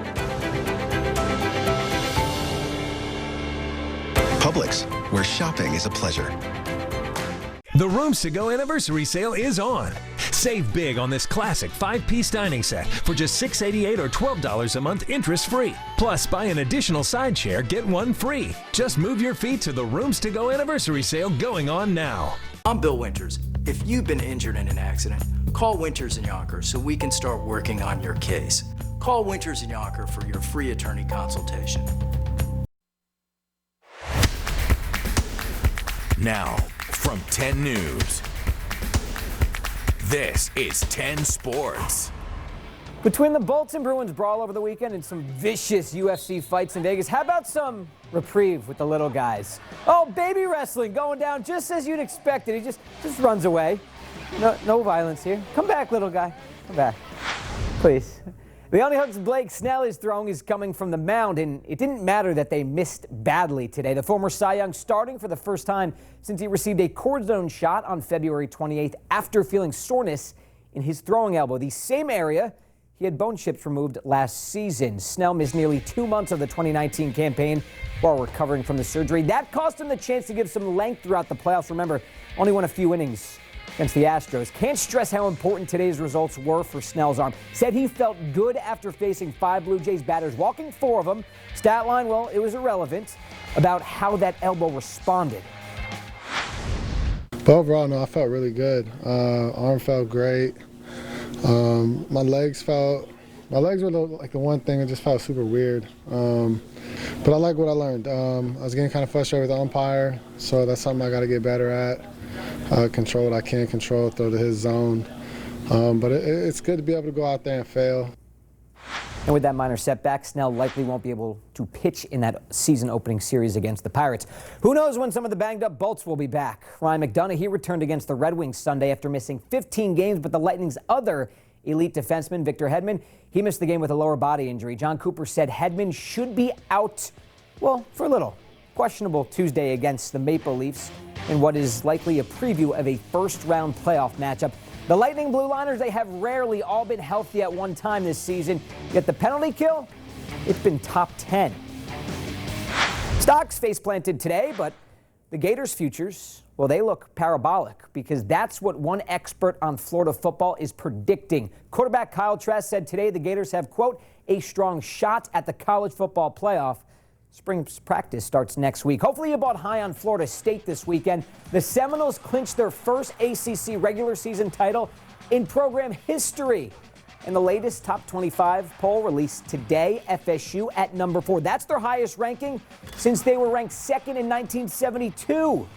Publix, where shopping is a pleasure. The Rooms to Go anniversary sale is on. Save big on this classic 5-piece dining set for just $6.88 or $12 a month interest-free. Plus, buy an additional side chair, get one free. Just move your feet to the Rooms to Go anniversary sale going on now. I'm Bill Winters. If you've been injured in an accident, call Winters & Yonkers so we can start working on your case. Call Winters & Yonkers for your free attorney consultation. Now, from 10 News, this is 10 Sports. Between the Bolts and Bruins brawl over the weekend and some vicious UFC fights in Vegas, how about some reprieve with the little guys? Oh, baby wrestling going down just as you'd expect it. He just runs away. No violence here. Come back, little guy. Come back. Please. The only hooks Blake Snell is throwing is coming from the mound, and it didn't matter that they missed badly today. The former Cy Young starting for the first time since he received a cortisone shot on February 28th after feeling soreness in his throwing elbow, the same area he had bone chips removed last season. Snell missed nearly 2 months of the 2019 campaign while recovering from the surgery. That cost him the chance to give some length throughout the playoffs. Remember, only won a few innings against the Astros. Can't stress how important today's results were for Snell's arm. Said he felt good after facing 5 Blue Jays batters, walking 4 of them. Stat line, well, it was irrelevant about how that elbow responded. But overall, no, I felt really good. Arm felt great. My legs were like the one thing that just felt super weird. But I like what I learned. I was getting kind of frustrated with the umpire, so that's something I got to get better at. Control what I can control, throw to his zone. But it's good to be able to go out there and fail. And with that minor setback, Snell likely won't be able to pitch in that season-opening series against the Pirates. Who knows when some of the banged-up Bolts will be back? Ryan McDonough, he returned against the Red Wings Sunday after missing 15 games, but the Lightning's other elite defenseman, Victor Hedman, he missed the game with a lower body injury. John Cooper said Hedman should be out, well, for a little. Questionable Tuesday against the Maple Leafs in what is likely a preview of a first-round playoff matchup. The Lightning Blue Liners, they have rarely all been healthy at one time this season, yet the penalty kill, it's been top 10. Stocks face-planted today, but the Gators' futures, well, they look parabolic because that's what one expert on Florida football is predicting. Quarterback Kyle Trask said today the Gators have, quote, a strong shot at the college football playoff. Spring practice starts next week. Hopefully you bought high on Florida State this weekend. The Seminoles clinched their first ACC regular season title in program history. And the latest top 25 poll released today, FSU at number 4. That's their highest ranking since they were ranked second in 1972.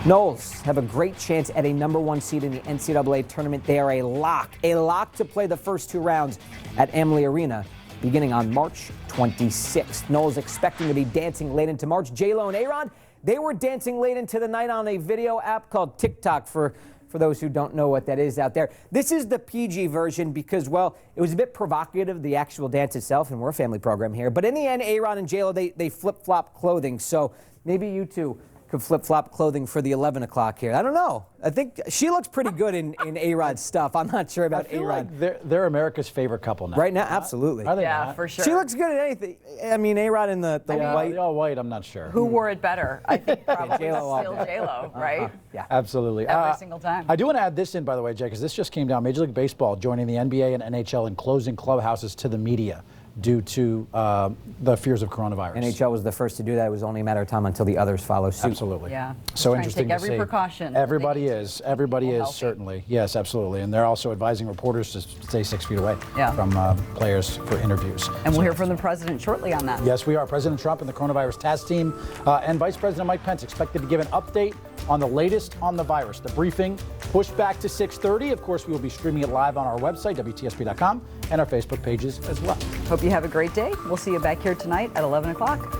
Noles have a great chance at a number 1 seed in the NCAA tournament. They are a lock to play the first 2 rounds at Amalie Arena beginning on March 26th. Noles expecting to be dancing late into March. J-Lo and A-Rod, they were dancing late into the night on a video app called TikTok for those who don't know what that is out there. This is the PG version because, well, it was a bit provocative, the actual dance itself, and we're a family program here. But in the end, A-Rod and J-Lo, they flip-flop clothing. So maybe you two could flip-flop clothing for the 11 o'clock here. I don't know. I think she looks pretty good in A-Rod's stuff. I'm not sure about A-Rod. Like they're America's favorite couple now. Right now, absolutely. Are they Yeah, not? for sure. She looks good in anything. I mean, A-Rod in the white. The all white, I'm not sure. Who wore it better? I think probably J-Lo still J-Lo, right? Yeah. Absolutely. Every single time. I do want to add this in, by the way, Jay, because this just came down. Major League Baseball joining the NBA and NHL in closing clubhouses to the media due to the fears of coronavirus. NHL was the first to do that. It was only a matter of time until the others follow suit. Absolutely. Yeah. So Trying interesting to take to every see. precaution. Everybody is. Everybody is, healthy. certainly. Yes, absolutely. And they're also advising reporters to stay 6 feet away from players for interviews. And we'll hear from the president shortly on that. Yes, we are. President Trump and the coronavirus task team and Vice President Mike Pence expected to give an update on the latest on the virus. The briefing pushed back to 6:30. Of course, we will be streaming it live on our website, WTSP.com, and our Facebook pages as well. Hope you have a great day. We'll see you back here tonight at 11 o'clock.